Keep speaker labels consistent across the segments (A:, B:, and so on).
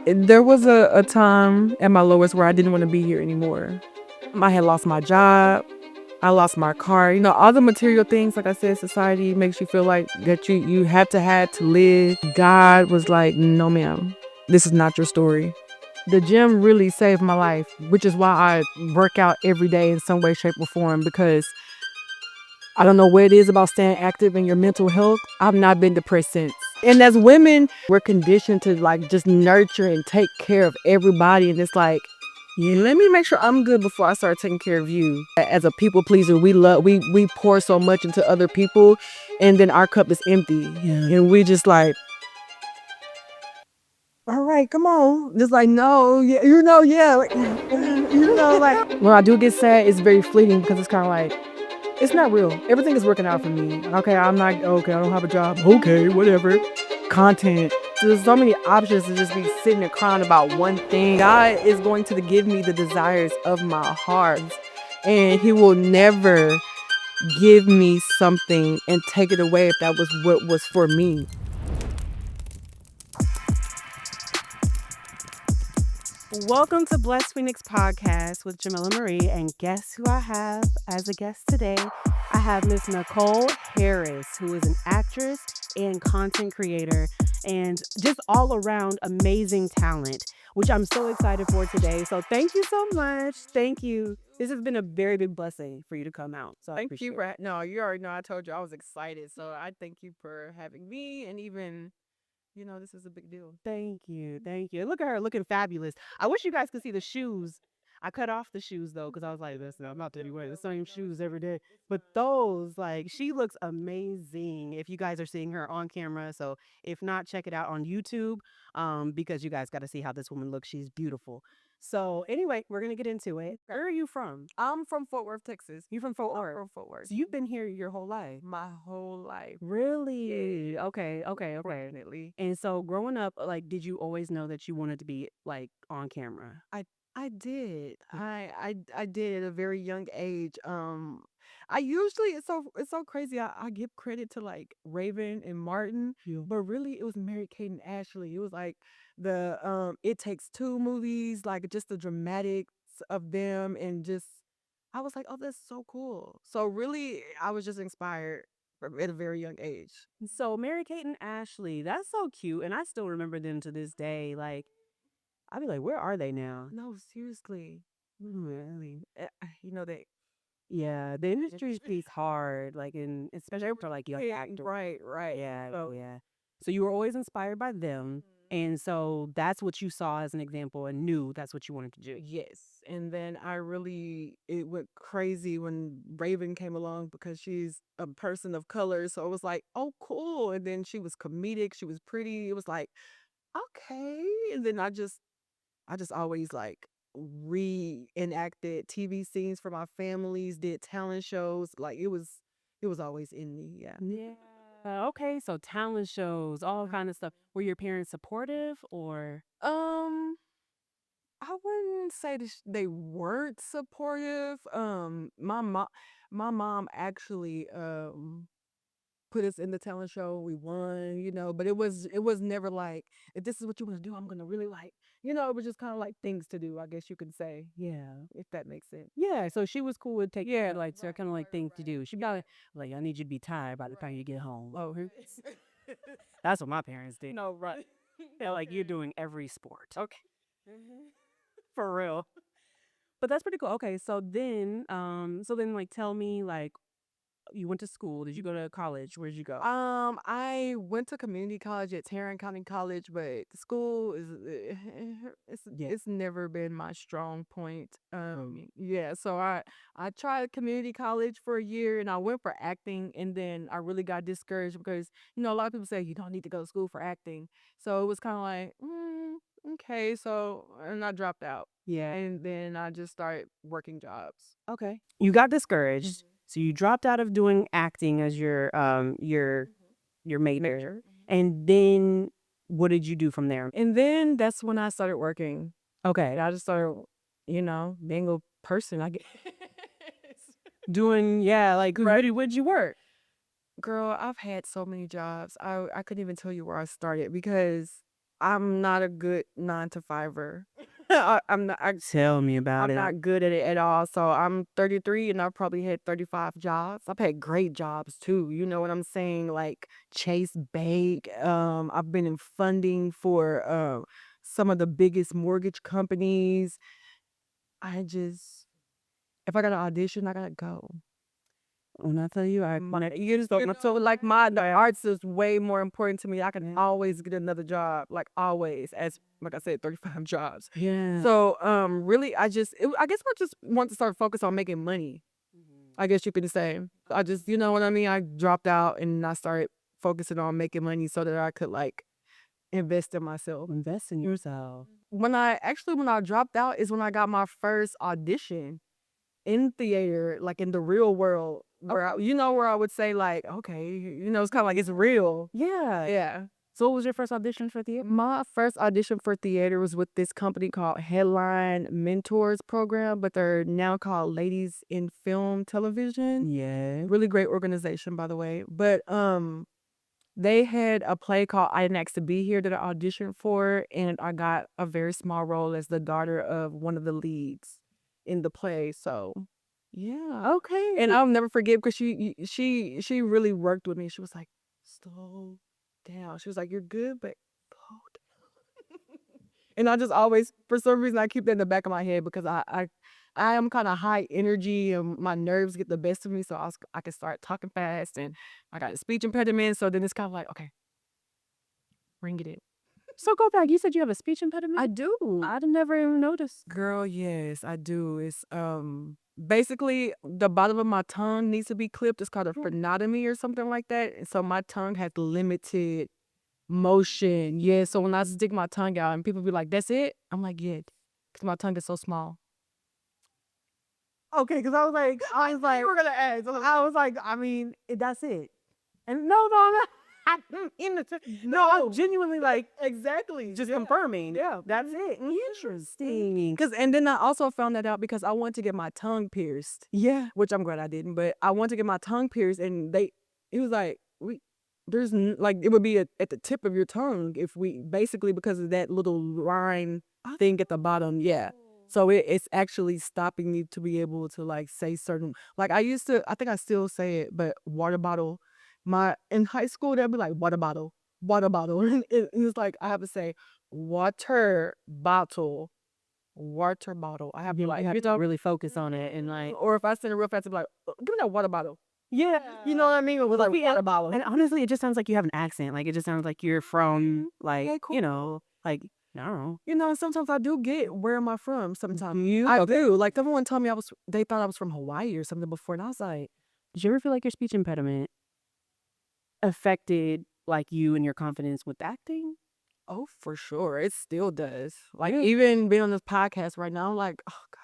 A: There was a time at my lowest where I didn't want to be here anymore. I had lost my job. I lost my car. All the material things, like I said, society makes you feel like that you have to live. God was like, no, ma'am, this is not your story. The gym really saved my life, which is why I work out every day in some way, shape, or form, because I don't know what it is about staying active in your mental health. I've not been depressed since. And as women, we're conditioned to like just nurture and take care of everybody. And it's like, yeah, let me make sure I'm good before I start taking care of you. As a people pleaser, we pour so much into other people, and then our cup is empty. Yeah. And we just like, all right, come on. Just like, no, yeah, yeah. Like, like when I do get sad, it's very fleeting because it's kind of like, it's not real. Everything is working out for me. Okay, I don't have a job. Okay, whatever. Content. There's so many options to just be sitting and crying about one thing. God is going to give me the desires of my heart. And He will never give me something and take it away if that was what was for me.
B: Welcome to Blessed Phoenix Podcast with Jamila Marie, and guess who I have as a guest today? I have Miss Nykol Harris, who is an actress and content creator and just all around amazing talent, which I'm so excited for today. So thank you so much. Thank you. This has been a very big blessing for you to come out. So
A: Thank you. No, you already know I told you I was excited. So I thank you for having me, and even this is a big deal.
B: Thank you. Thank you. Look at her looking fabulous. I wish you guys could see the shoes. I cut off the shoes though, because I was like, listen, I'm not to wear the same shoes every day. But those, like, she looks amazing if you guys are seeing her on camera. So if not, check it out on YouTube, because you guys got to see how this woman looks. She's beautiful. So anyway, we're going to get into it. Where are you from?
A: I'm from Fort Worth, Texas.
B: You from Fort Worth?
A: From Fort Worth.
B: So you've been here your whole life?
A: My whole life.
B: Really? Yeah. Okay.
A: Definitely.
B: And so growing up, like, did you always know that you wanted to be like on camera?
A: I did. I did at a very young age. I usually it's so crazy. I give credit to like Raven and Martin,
B: Yeah.
A: but really it was Mary Kate and Ashley. It was like the It Takes Two movies, like just the dramatics of them, and just I was like, oh, that's so cool. So really, I was just inspired at a very young age.
B: So Mary Kate and Ashley, that's so cute. And I still remember them to this day. Like, I'd be like, where are they now?
A: No, seriously.
B: Really?
A: You know that.
B: Yeah, the industry's piece hard, like especially for like young
A: Yeah,
B: actors.
A: right.
B: Yeah,
A: So
B: yeah. So you were always inspired by them. And so that's what you saw as an example and knew that's what you wanted to do.
A: yes, and then it went crazy when Raven came along because she's a person of color. So it was like, oh, cool. And then she was comedic. She was pretty. It was like, okay. And then I just always like reenacted TV scenes for my families, did talent shows. Like it was always in me. Yeah.
B: Yeah. Okay, so talent shows, all kind of stuff. Were your parents supportive or?
A: Um, I wouldn't say they weren't supportive. My mom actually put us in the talent show. We won, but it was never like, if this is what you want to do, I'm gonna really like, it was just kind of like things to do, I guess you could say,
B: Yeah.
A: if that makes sense.
B: Yeah, so she was cool with taking
A: Yeah,
B: like so kind of like things to do. She'd be like, I need you to be tired by the time you get home. Oh, that's what my parents did.
A: no, right.
B: They're like, you're doing every sport. Okay. For real. But that's pretty cool. Okay, so then like tell me, like, you went to school. Did you go to college? Where'd you go?
A: I went to community college at Tarrant County College, but the school is it's never been my strong point. Yeah, so I tried community college for a year, and I went for acting, and then I really got discouraged because a lot of people say you don't need to go to school for acting. So it was kind of like, okay, and I dropped out.
B: Yeah.
A: And then I just started working jobs.
B: Okay. You got discouraged. So you dropped out of doing acting as your major. And then what did you do from there?
A: And then that's when I started working.
B: Okay.
A: I just started, being a person. I get
B: Doing, yeah, like where'd you work?
A: Girl, I've had so many jobs. I couldn't even tell you where I started because I'm not a good 9 to 5er. I'm not.
B: Tell me about
A: I'm
B: it.
A: not good at it at all. So I'm 33 and I've probably had 35 jobs. I've had great jobs too. You know what I'm saying? Like Chase Bank. I've been in funding for some of the biggest mortgage companies. I just, if I got an audition, I gotta go.
B: When I tell you,
A: So like the arts is way more important to me. I can always get another job, like always, as like I said, 35 jobs.
B: yeah.
A: So really, I guess I just want to start focus on making money. I guess you could say. I just, you know what I mean. I dropped out and I started focusing on making money so that I could like invest in myself.
B: Invest in yourself.
A: When I dropped out is when I got my first audition in theater, like in the real world, where where I would say like, okay, it's kind of like it's real.
B: Yeah.
A: Yeah.
B: So what was your first audition for theater?
A: My first audition for theater was with this company called Headline Mentors Program, but they're now called Ladies in Film Television.
B: Yeah.
A: Really great organization, by the way. But they had a play called I Didn't Ask to Be Here that I auditioned for, and I got a very small role as the daughter of one of the leads in the play. So yeah.
B: Okay.
A: And I'll never forget because she really worked with me. She was like, slow down. She was like, you're good, but slow down. And I just always, for some reason, I keep that in the back of my head because I am kind of high energy and my nerves get the best of me. So I can start talking fast and I got a speech impediment. So then it's kind of like, okay, bring it in.
B: So go back. You said you have a speech impediment?
A: I do.
B: I'd never even noticed.
A: Girl, yes, I do. It's basically the bottom of my tongue needs to be clipped. It's called a frenotomy or something like that. And so my tongue has limited motion. Yeah. So when I stick my tongue out and people be like, that's it? I'm like, yeah. Because my tongue is so small.
B: Okay, because I was like,
A: you were gonna ask.
B: I was like, I mean, that's it. And no, I'm not. No, I'm genuinely like,
A: exactly.
B: just confirming.
A: Yeah.
B: That's it. Interesting.
A: And then I also found that out because I wanted to get my tongue pierced.
B: Yeah.
A: Which I'm glad I didn't, but I wanted to get my tongue pierced and it was like, like it would be at the tip of your tongue if we basically because of that little line thing at the bottom. Yeah. So it's actually stopping me to be able to like say certain, like I think I still say it, but water bottle. In high school, they'd be like, water bottle. And it was like, I have to say, water bottle. I have to like,
B: you have to really focus on it and like.
A: Or if I send it real fast, I'd be like, give me that water bottle.
B: Yeah.
A: You know what I mean? It was like water bottle.
B: And honestly, it just sounds like you have an accent. Like, it just sounds like you're from, like,
A: Yeah, cool.
B: like, I don't know.
A: Sometimes I do get, where am I from? Sometimes I do. Like, someone told me they thought I was from Hawaii or something before. And I was like,
B: did you ever feel like your speech impediment affected, like, you and your confidence with acting?
A: oh, for sure. It still does. Like, even being on this podcast right now, I'm like, oh, God.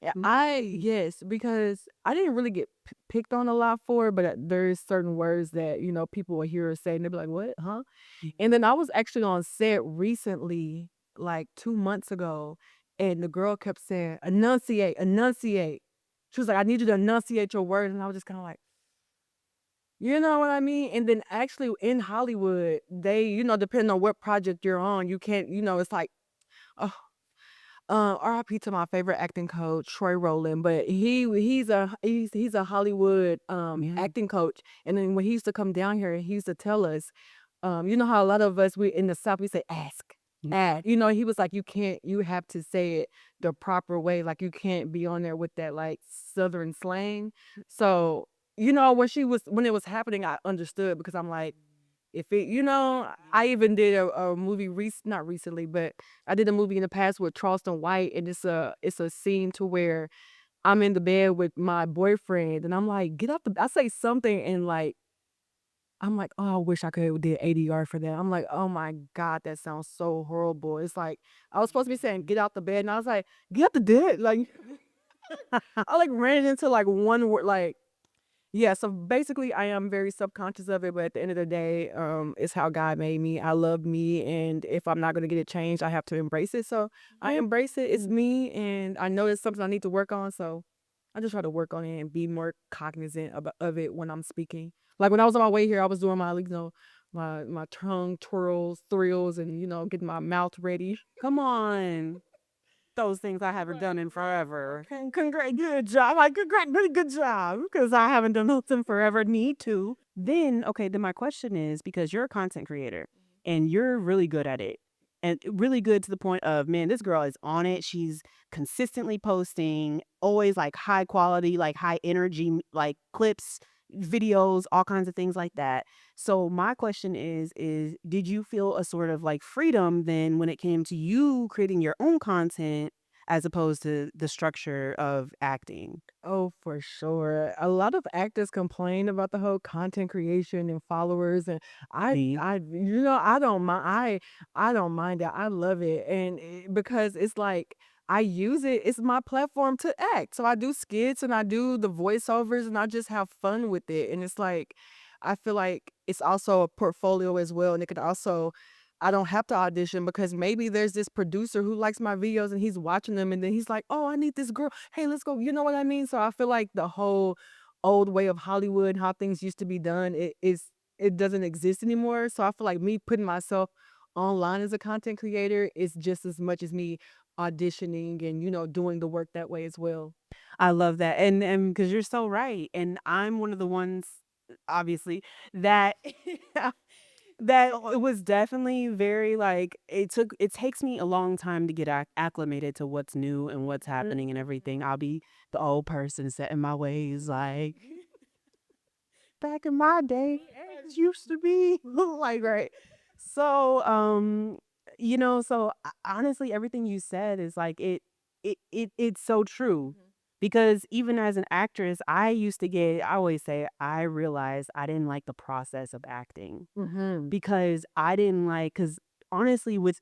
A: Yeah, yes, because I didn't really get picked on a lot for it, but there's certain words that, people will hear us say and they'll be like, what, huh? And then I was actually on set recently, like 2 months ago, and the girl kept saying, enunciate. She was like, I need you to enunciate your words. And I was just kind of like, you know what I mean? And then actually in Hollywood, they, depending on what project you're on, you can't, it's like, oh, RIP to my favorite acting coach, Troy Rowland, but he's a Hollywood acting coach. And then when he used to come down here, he used to tell us, you know how a lot of us we in the South we say ask. Add. He was like, you have to say it the proper way. Like you can't be on there with that like Southern slang. So, when it was happening, I understood because I'm like, if it, I even did a movie not recently, but I did a movie in the past with Charleston White, and it's a scene to where I'm in the bed with my boyfriend, and I'm like, I say something, and like, I'm like, oh, I wish I could have did ADR for that. I'm like, oh my God, that sounds so horrible. It's like, I was supposed to be saying, get out the bed, and I was like, get out the bed, like, I like ran into like one word, like. Yeah, so basically I am very subconscious of it, but at the end of the day, it's how God made me. I love me, and if I'm not going to get it changed, I have to embrace it. So I embrace it. It's me, and I know it's something I need to work on, so I just try to work on it and be more cognizant of it when I'm speaking. Like when I was on my way here, I was doing my, my tongue twirls, thrills, and getting my mouth ready.
B: Come on. Those things I haven't done in forever. Congrats, good job. Like, congrats, really good job. Because I haven't done those in forever. Need to. Then, okay, then my question is, because you're a content creator and you're really good at it. And really good to the point of, man, this girl is on it. She's consistently posting, always like high quality, like high energy, like clips, videos, all kinds of things like that. So my question is did you feel a sort of like freedom then when it came to you creating your own content as opposed to the structure of acting?
A: Oh, for sure. A lot of actors complain about the whole content creation and followers, and
B: Me.
A: I don't mind. I don't mind that. I love it, and because it's like I use it. It's my platform to act. So I do skits and I do the voiceovers, and I just have fun with it. And it's like I feel like it's also a portfolio as well, and it could also. I don't have to audition because maybe there's this producer who likes my videos and he's watching them and then he's like, "Oh, I need this girl. Hey, let's go." You know what I mean? So I feel like the whole old way of Hollywood, how things used to be done, it doesn't exist anymore. So I feel like me putting myself online as a content creator is just as much as me auditioning and doing the work that way as well.
B: I love that. And because you're so right. And I'm one of the ones, obviously, that that it was definitely very like it takes me a long time to get acclimated to what's new and what's happening and everything. I'll be the old person set in my ways like back in my day it used to be like right. So so honestly everything you said is like it's so true. Because even as an actress, I always say I realized I didn't like the process of acting
A: Mm-hmm.
B: because I didn't like because honestly with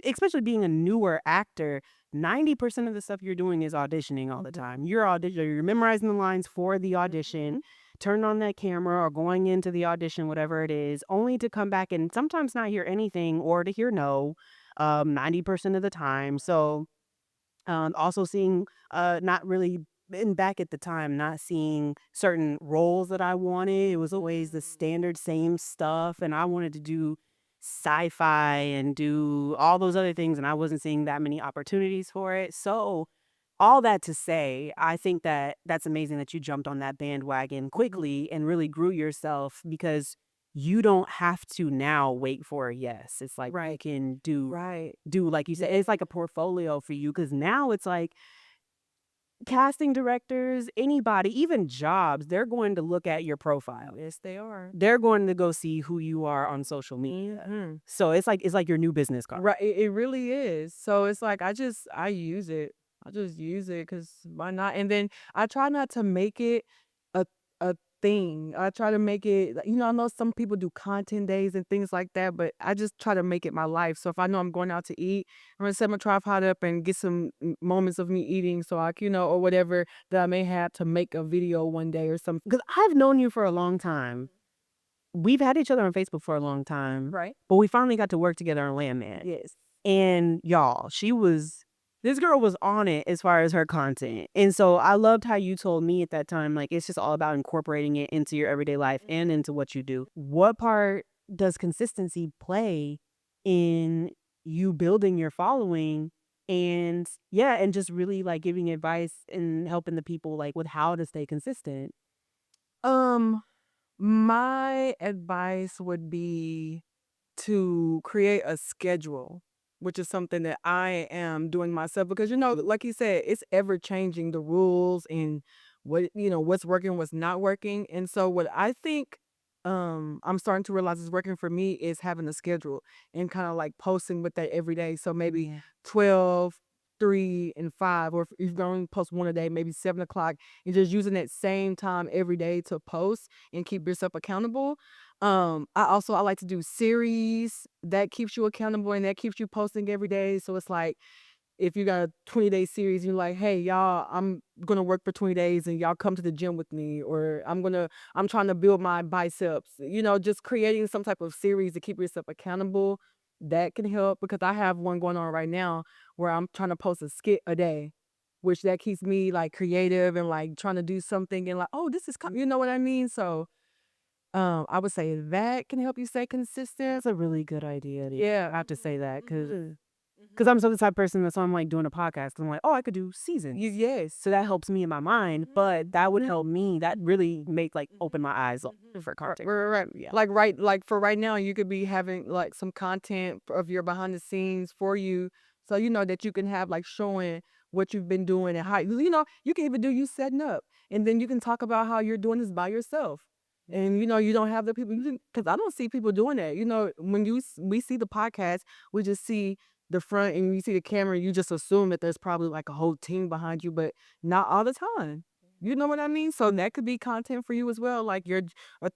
B: especially being a newer actor, 90% of the stuff you're doing is auditioning all the time. You're memorizing the lines for the audition, turning on that camera or going into the audition, whatever it is, only to come back and sometimes not hear anything or to hear no, 90% of the time. So also seeing not really and back at the time not seeing certain roles that I wanted. It was always the standard same stuff and I wanted to do sci-fi and do all those other things and I wasn't seeing that many opportunities for it. So all that to say, I think that that's amazing that you jumped on that bandwagon quickly and really grew yourself because you don't have to now wait for a yes. It's like you
A: Right.
B: can do
A: Right.
B: like you said, it's like a portfolio for you because now it's like casting directors, anybody, even jobs, they're going to look at your profile.
A: Yes, they are.
B: They're going to go see who you are on social media.
A: Mhm.
B: So it's like your new business card.
A: Right, it really is. So it's like I use it. I just use it because why not? And then I try not to make it a a thing. I try to make it like, I know some people do content days and things like that, but I just try to make it my life. So if I know I'm going out to eat, I'm gonna set my tripod up and get some moments of me eating so I can, or whatever that I may have to make a video one day or something.
B: Because I've known you for a long time. We've had each other on Facebook for a long time.
A: Right.
B: But we finally got to work together on Landman.
A: Yes.
B: And y'all, this girl was on it as far as her content. And so I loved how you told me at that time, like, it's just all about incorporating it into your everyday life and into what you do. What part does consistency play in you building your following? And yeah, and just really like giving advice and helping the people like with how to stay consistent.
A: Um, my advice would be to create a schedule, which is something that I am doing myself because like you said, it's ever changing the rules and what's working, what's not working. And so what I think I'm starting to realize is working for me is having a schedule and kind of like posting with that every day. So maybe
B: Yeah.
A: 12, 3, and 5, or if you're going to post one a day, maybe 7 o'clock, and just using that same time every day to post and keep yourself accountable. I like to do series that keeps you accountable and that keeps you posting every day. So it's like if you got a 20-day series, you're like, hey, y'all, I'm gonna work for 20 days and y'all come to the gym with me, or I'm trying to build my biceps, just creating some type of series to keep yourself accountable. That can help because I have one going on right now where I'm trying to post a skit a day, which that keeps me like creative and like trying to do something and like, oh, this is coming, you know what I mean? So I would say that can help you stay consistent.
B: That's a really good idea.
A: Yeah.
B: I have to say that because
A: Mhm.
B: I'm so the type of person that's I'm like doing a podcast. I'm like, oh, I could do seasons.
A: Yes.
B: So that helps me in my mind, but that would help me. That really make like open my eyes up for content.
A: Right.
B: Yeah.
A: Like for right now, you could be having like some content of your behind the scenes for you. So you know that you can have like showing what you've been doing and how you can even do you setting up. And then you can talk about how you're doing this by yourself. And you don't have the people because I don't see people doing that. When we see the podcast, we just see the front and you see the camera, you just assume that there's probably like a whole team behind you, but not all the time. You know what I mean? So that could be content for you as well. Like your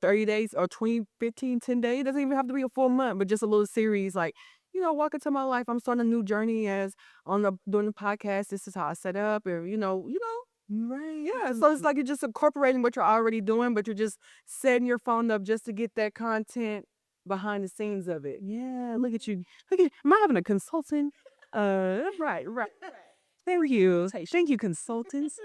A: 30 days or 20, 15, 10 days. It doesn't even have to be a full month, but just a little series like, welcome to my life. I'm starting a new journey as doing the podcast. This is how I set up or,
B: Right.
A: yeah. So it's like you're just incorporating what you're already doing, but you're just setting your phone up just to get that content behind the scenes of it.
B: Yeah, look at you. Am I having a consultant? Right. Thank you. Hey, thank you, consultants.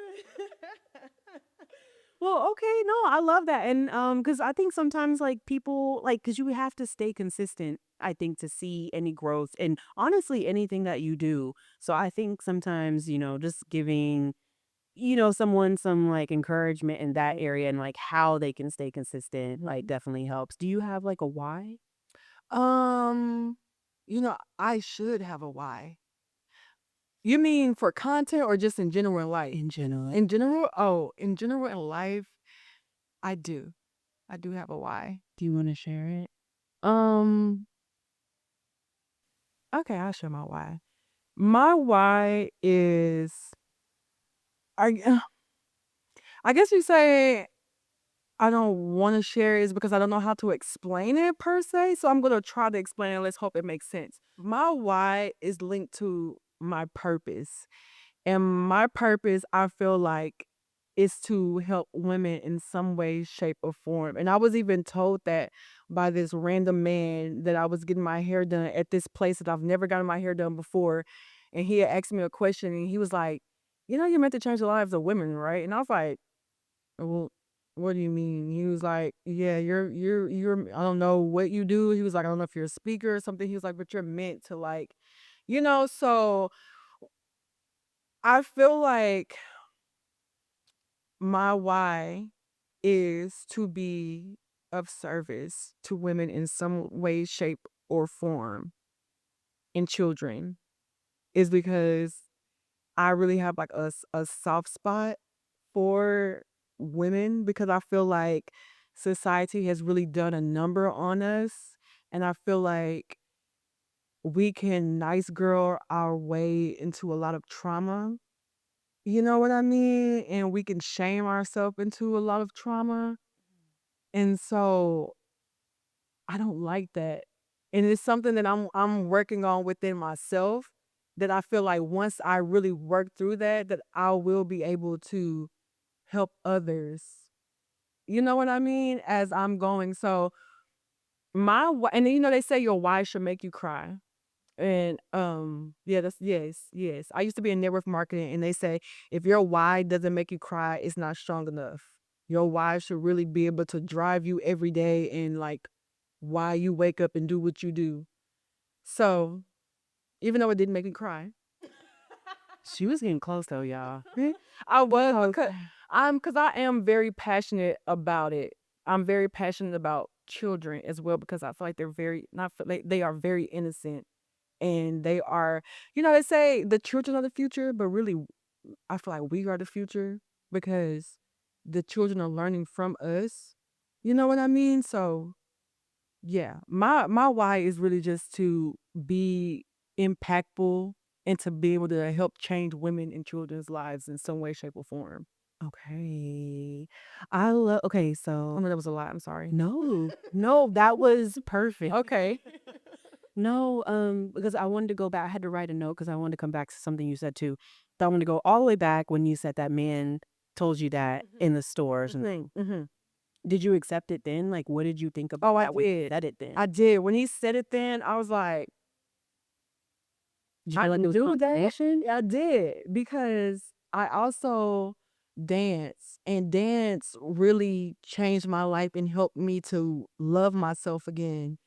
B: Well, okay, no, I love that. And because I think sometimes like people like because you have to stay consistent, I think, to see any growth and honestly anything that you do. So I think sometimes, just giving, someone some like encouragement in that area and like how they can stay consistent, like definitely helps. Do you have like a why?
A: Um, I should have a why. You mean for content or just in general in life?
B: In general.
A: In general? Oh, in general in life, I do. I do have a why.
B: Do you want to share it?
A: Um, okay, I'll share my why. My why is I I guess you say I don't want to share it is because I don't know how to explain it per se. So I'm gonna try to explain it. Let's hope it makes sense. My why is linked to my purpose. And my purpose, I feel like, is to help women in some way, shape, or form. And I was even told that by this random man that I was getting my hair done at this place that I've never gotten my hair done before. And he had asked me a question and he was like, you're meant to change the lives of women, right? And I was like, well, what do you mean? He was like, yeah, I don't know what you do. He was like, I don't know if you're a speaker or something. He was like, but you're meant to like, so I feel like my why is to be of service to women in some way, shape, or form, and children, is because I really have like a soft spot for women because I feel like society has really done a number on us. And I feel like we can nice girl our way into a lot of trauma. You know what I mean? And we can shame ourselves into a lot of trauma. And so I don't like that. And it's something that I'm working on within myself that I feel like once I really work through that I will be able to help others. You know what I mean? As I'm going. So and they say your why should make you cry. And yeah, that's yes. I used to be in network marketing and they say if your why doesn't make you cry, it's not strong enough. Your why should really be able to drive you every day and like why you wake up and do what you do. So even though it didn't make me cry,
B: She was getting close though, y'all.
A: I was because I am very passionate about it. I'm very passionate about children as well because I feel like they're very not they are very innocent and they are they say the children are the future, but really I feel like we are the future because the children are learning from us. You know what I mean? So yeah, my why is really just to be impactful and to be able to help change women and children's lives in some way, shape, or form.
B: Okay. I love okay,
A: I
B: so
A: know that was a lot. I'm sorry.
B: no, that was perfect.
A: Okay.
B: No, because I wanted to go back. I had to write a note because I wanted to come back to something you said too. So I want to go all the way back when you said that man told you that in the stores. And
A: Mm-hmm.
B: did you accept it then? Like, what did you think about
A: Oh, I
B: that when you
A: did.
B: said it then?
A: I did. When he said it then, I was like,
B: Did you
A: I
B: feel like it was
A: do that.
B: confirmation?
A: I did because I also dance. And dance really changed my life and helped me to love myself again.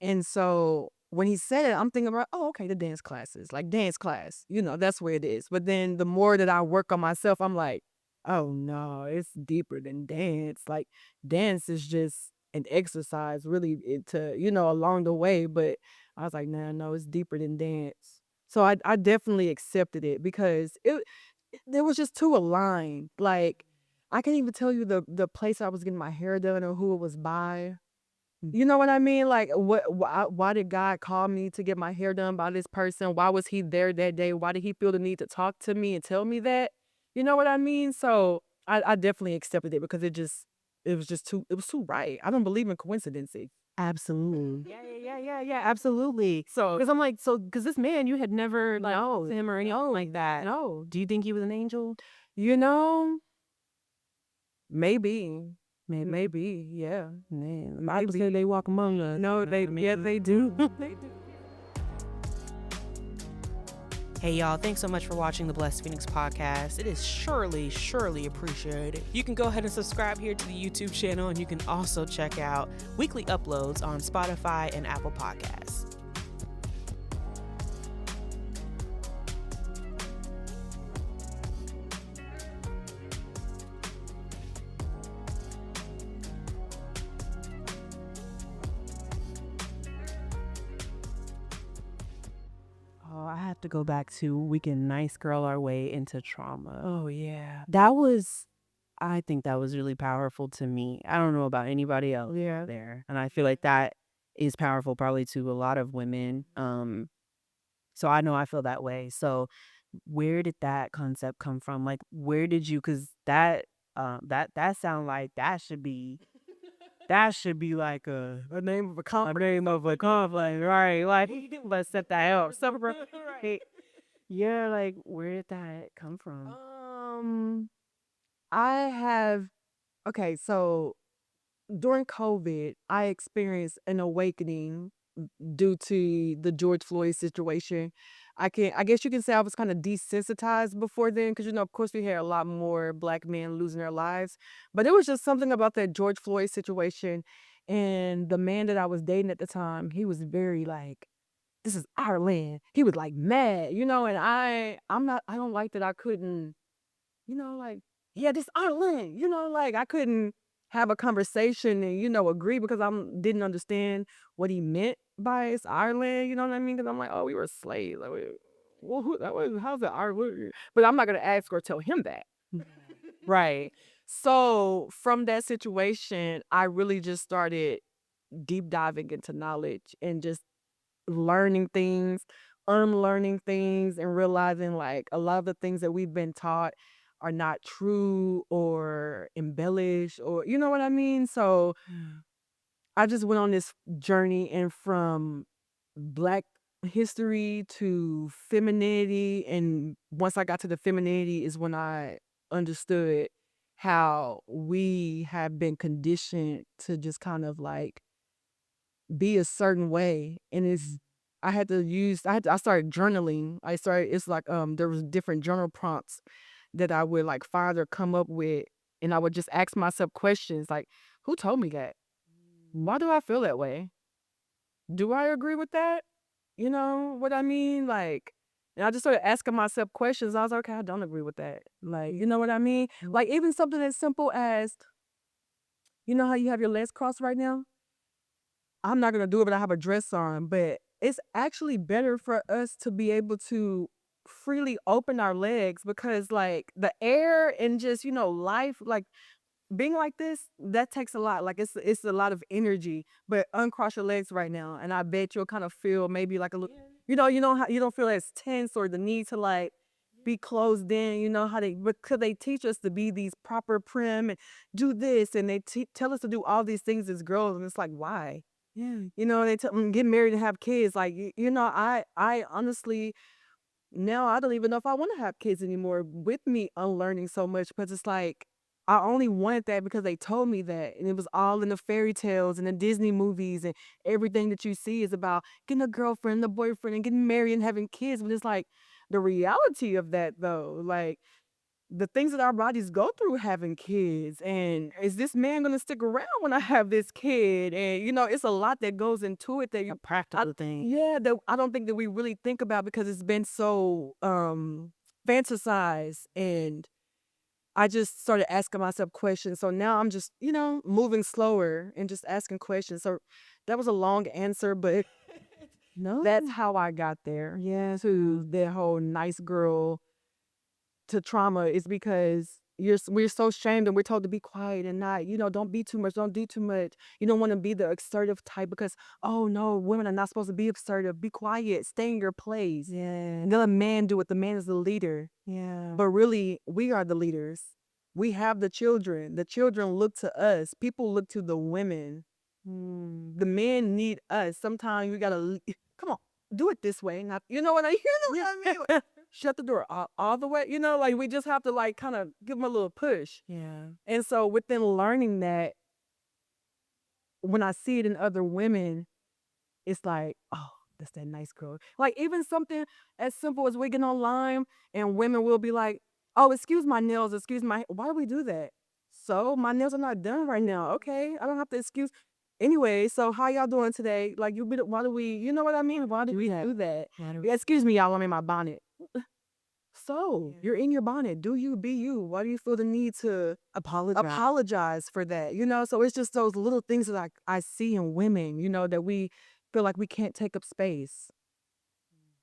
A: And so when he said it, I'm thinking about, oh, okay, the dance classes, like dance class, that's where it is. But then the more that I work on myself, I'm like, oh no, it's deeper than dance. Like dance is just an exercise, really, along the way. But I was like, nah, no, it's deeper than dance. So I definitely accepted it because there was just too aligned. Like I can't even tell you the place I was getting my hair done or who it was by. You know what I mean? Like, why did God call me to get my hair done by this person? Why was he there that day? Why did he feel the need to talk to me and tell me that? You know what I mean? So I definitely accepted it because it was too right. I don't believe in coincidences.
B: Absolutely. Yeah, absolutely.
A: So
B: Because I'm like, because this man, you had never like
A: no,
B: seen him or anything like that.
A: no,
B: Do you think he was an angel?
A: you know, maybe,
B: Maybe.
A: yeah.
B: Man, Bible said they walk among us.
A: No, they do. They do.
B: Hey y'all, thanks so much for watching the Blessed Phoenix podcast. It is surely appreciated. You can go ahead and subscribe here to the YouTube channel, and you can also check out weekly uploads on Spotify and Apple Podcasts. Oh, I have to go back to we can nice girl our way into trauma.
A: Oh yeah.
B: I think that was really powerful to me. I don't know about anybody else
A: Yeah.
B: there. And I feel like that is powerful probably to a lot of women. So I know I feel that way. So where did that concept come from? Like where did you, cause that sound like that should be like
A: A name of a
B: a
A: company.
B: name of a conflict, right? Like let's set that up. Right. Yeah, like where did that come from?
A: I have okay, so during COVID, I experienced an awakening due to the George Floyd situation. I guess you can say I was kind of desensitized before then because of course we had a lot more black men losing their lives. But it was just something about that George Floyd situation. And the man that I was dating at the time, he was very like, this is our land. He was like mad, and I don't like that I couldn't, like, yeah, this our land, like I couldn't have a conversation and, agree because didn't understand what he meant by it's our land, you know what I mean? Because I'm like, oh, we were slaves. Like, well, how's it our land? But I'm not going to ask or tell him that. Right. So from that situation, I really just started deep diving into knowledge and just learning things, unlearning things, and realizing like a lot of the things that we've been taught are not true or embellished or you know what I mean? So I just went on this journey and from black history to femininity, and once I got to the femininity is when I understood how we have been conditioned to just kind of like be a certain way. And I started journaling. It's like there was different journal prompts that I would like find or come up with, and I would just ask myself questions like, who told me that? Why do I feel that way? Do I agree with that? You know what I mean? Like, and I just started asking myself questions. I was like, okay, I don't agree with that. Like, you know what I mean? Like even something as simple as, you know how you have your legs crossed right now? I'm not gonna do it, but I have a dress on. But it's actually better for us to be able to freely open our legs because like the air and just, life, like being like this, that takes a lot. Like it's a lot of energy. But uncross your legs right now, and I bet you'll kind of feel maybe like a little, how you don't feel as tense or the need to like be closed in. You know how because they teach us to be these proper prim and do this, and they tell us to do all these things as girls, and it's like why? Yeah, they tell them get married and have kids. Like I honestly now I don't even know if I want to have kids anymore with me unlearning so much because it's like I only wanted that because they told me that. And it was all in the fairy tales and the Disney movies and everything that you see is about getting a girlfriend, a boyfriend, and getting married and having kids. But it's like the reality of that though, like the things that our bodies go through having kids, and is this man gonna stick around when I have this kid? And it's a lot that goes into it that
B: A practical thing.
A: yeah, that I don't think that we really think about because it's been so fantasized. And I just started asking myself questions. So now I'm just, moving slower and just asking questions. So that was a long answer, but
B: No,
A: that's how I got there.
B: yeah.
A: To the whole nice girl to trauma is because we're so shamed and we're told to be quiet and not, don't be too much, don't do too much. You don't want to be the assertive type because, oh no, women are not supposed to be assertive. Be quiet, stay in your place.
B: Yeah.
A: And let a man do it. The man is the leader.
B: Yeah.
A: But really, we are the leaders. We have the children. The children look to us. People look to the women. The men need us. Sometimes we gotta come on, do it this way. Not, you know what I mean? Shut the door all the way. Like we just have to like kind of give them a little push.
B: Yeah.
A: And so within learning that, when I see it in other women, it's like, oh, that's that nice girl. Like even something as simple as wigging on lime, and women will be like, oh, excuse my nails, excuse my. Why do we do that? So my nails are not done right now. Okay, I don't have to excuse. Anyway, so how y'all doing today? Like why do we? You know what I mean? Why do we do that? Yeah, excuse me, y'all. I'm in my bonnet. So you're in your bonnet. Do you be you? Why do you feel the need to apologize for that? So it's just those little things that I see in women, that we feel like we can't take up space.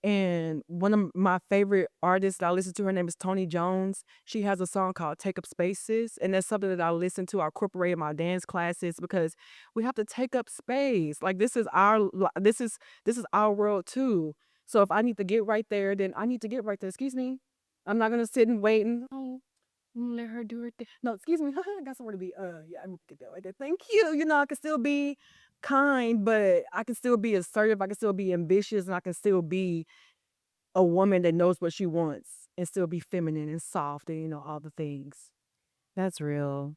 A: And one of my favorite artists that I listen to, her name is Toni Jones. She has a song called Take Up Spaces. And that's something that I listen to, I incorporate in my dance classes because we have to take up space. Like this is our world too. So if I need to get right there, then I need to get right there. Excuse me. I'm not gonna sit and wait and let her do her thing. No, excuse me. I got somewhere to be. Yeah, I'm gonna get that right there. Thank you. I can still be kind, but I can still be assertive. I can still be ambitious, and I can still be a woman that knows what she wants and still be feminine and soft and all the things.
B: That's real.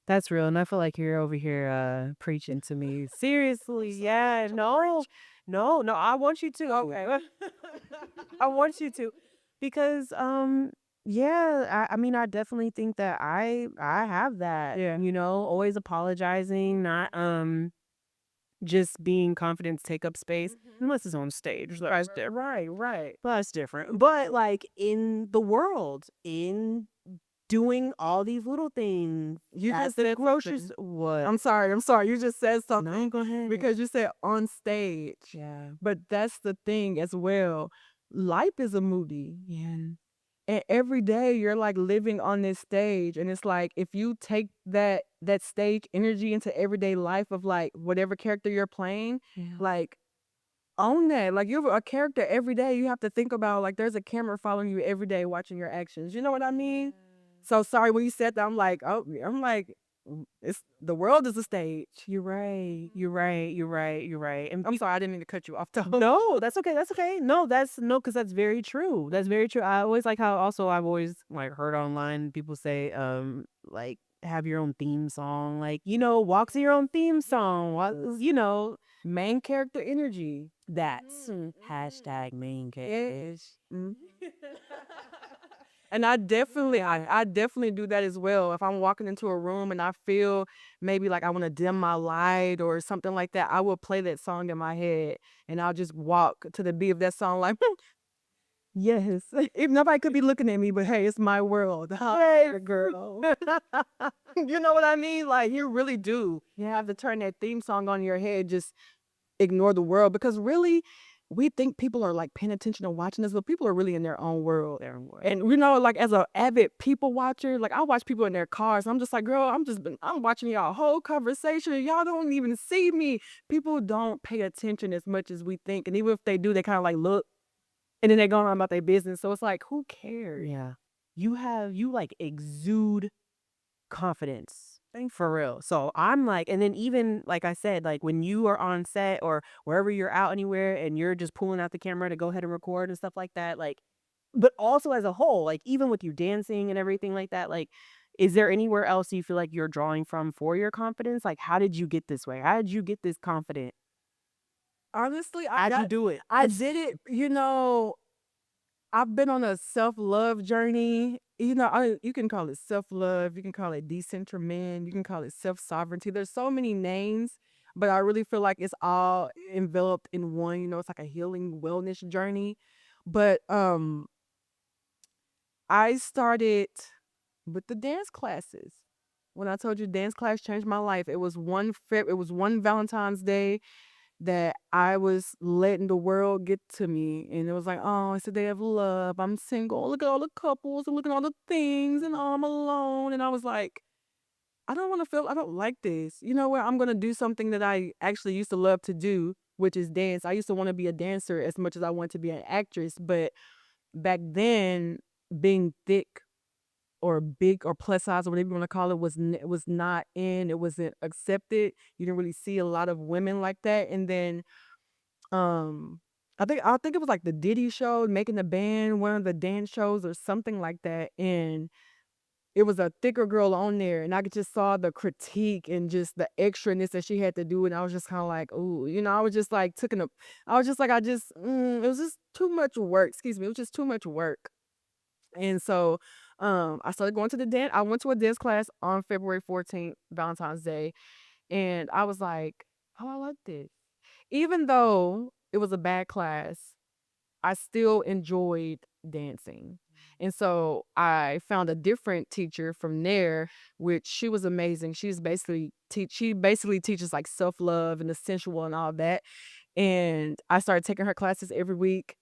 B: That's real. And I feel like you're over here preaching to me. Seriously. Yeah. No. I want you to. Okay. I want you to. Because yeah, I mean I definitely think that I have that.
A: Yeah.
B: Always apologizing, not just being confident to take up space unless it's on stage. That's different.
A: Right.
B: But that's different. But like in the world, in doing all these little things.
A: You
B: at
A: just
B: the
A: said
B: groceries.
A: something.
B: What?
A: I'm sorry. You just said something.
B: No, go ahead.
A: Because you said on stage.
B: Yeah.
A: But that's the thing as well. Life is a movie.
B: Yeah.
A: And every day you're like living on this stage. And it's like if you take that stage energy into everyday life of like whatever character you're playing, like own that. Like you're a character every day. You have to think about like there's a camera following you every day watching your actions. You know what I mean? So sorry when you said that. I'm like, it's the world is a stage.
B: You're right. And
A: I'm sorry, I didn't mean to cut you off.
B: no, that's okay. No, because that's very true. That's very true. I always like how also I've always like heard online people say like have your own theme song, like walk to your own theme song.
A: Main character energy.
B: That's hashtag main character.
A: And I definitely do that as well. If I'm walking into a room and I feel maybe like I want to dim my light or something like that, I will play that song in my head and I'll just walk to the beat of that song like, yes. If nobody could be looking at me, but hey, it's my world. Hey, girl. You know what I mean? Like you really do. You have to turn that theme song on your head, just ignore the world because really we think people are like paying attention and watching us, but people are really in their own world. And like as an avid people watcher, like I watch people in their cars. I'm just like, girl, I'm watching y'all whole conversation. Y'all don't even see me. People don't pay attention as much as we think. And even if they do, they kind of like look and then they go on about their business. So it's like, who cares?
B: Yeah. You like exude confidence. For real. So I'm like, and then even like I said, like when you are on set or wherever you're out anywhere and you're just pulling out the camera to go ahead and record and stuff like that, like, but also as a whole, like even with you dancing and everything like that, like, is there anywhere else you feel like you're drawing from for your confidence? Like, how did you get this way? How did you get this confident?
A: Honestly,
B: How'd you do it?
A: I did it, I've been on a self-love journey, you can call it self-love, you can call it decentrament, you can call it self-sovereignty. There's so many names, but I really feel like it's all enveloped in one. It's like a healing wellness journey. But I started with the dance classes. When I told you dance class changed my life, it was one Valentine's Day that I was letting the world get to me. And it was like, oh, it's a day of love. I'm single. Look at all the couples and look at all the things, and I'm alone. And I was like, I don't like this. You know what? I'm going to do something that I actually used to love to do, which is dance. I used to want to be a dancer as much as I wanted to be an actress. But back then, being thick or big or plus size or whatever you want to call it was not in. It wasn't accepted. You didn't really see a lot of women like that. And then um, I think it was like the Diddy show, Making the Band, one of the dance shows or something like that, and it was a thicker girl on there, and I could just saw the critique and just the extraness that she had to do, and I was just kind of like, ooh, I was just like I was just like, it was just too much work. Excuse me, it was just too much work, and so I started going to the dance. I went to a dance class on February 14th, Valentine's Day, and I was like, oh, I like this. Even though it was a bad class, I still enjoyed dancing. And so I found a different teacher from there, which she was amazing. She basically teaches like self-love and the sensual and all that. And I started taking her classes every week.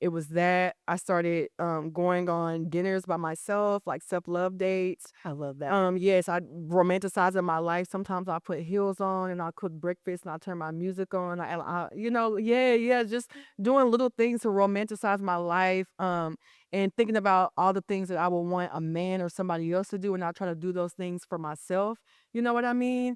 A: It was that I started going on dinners by myself, like self-love dates.
B: I love that.
A: Yes, I romanticizing my life. Sometimes I put heels on and I cook breakfast and I turn my music on. Yeah, just doing little things to romanticize my life. And thinking about all the things that I would want a man or somebody else to do, and I try to do those things for myself. You know what I mean?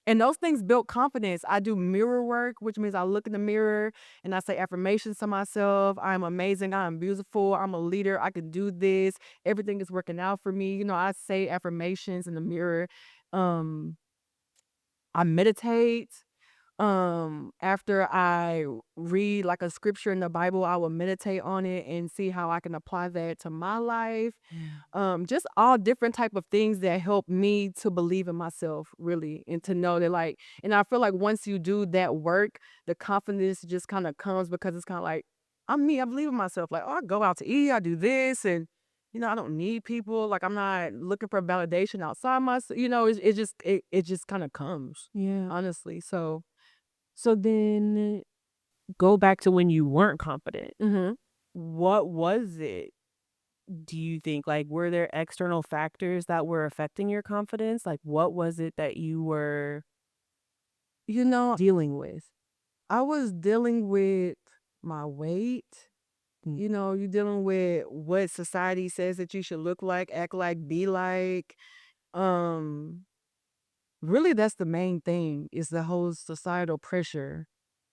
A: And those things built confidence. I do mirror work, which means I look in the mirror and I say affirmations to myself. I'm amazing. I'm beautiful. I'm a leader. I can do this. Everything is working out for me. I say affirmations in the mirror. Um, I meditate. After I read like a scripture in the Bible, I will meditate on it and see how I can apply that to my life. Just all different type of things that help me to believe in myself, really, and to know that, like, and I feel like once you do that work, the confidence just kind of comes, because it's kind of like, I'm me. I believe in myself. Like, oh, I go out to eat, I do this, and I don't need people. Like, I'm not looking for validation outside myself. It just kind of comes.
B: Yeah.
A: Honestly, so.
B: So then go back to when you weren't confident.
A: Mm-hmm.
B: What was it? Do you think, like, were there external factors that were affecting your confidence? Like, what was it that you were dealing with?
A: I was dealing with my weight. You're dealing with what society says that you should look like, act like, be like. Really, that's the main thing, is the whole societal pressure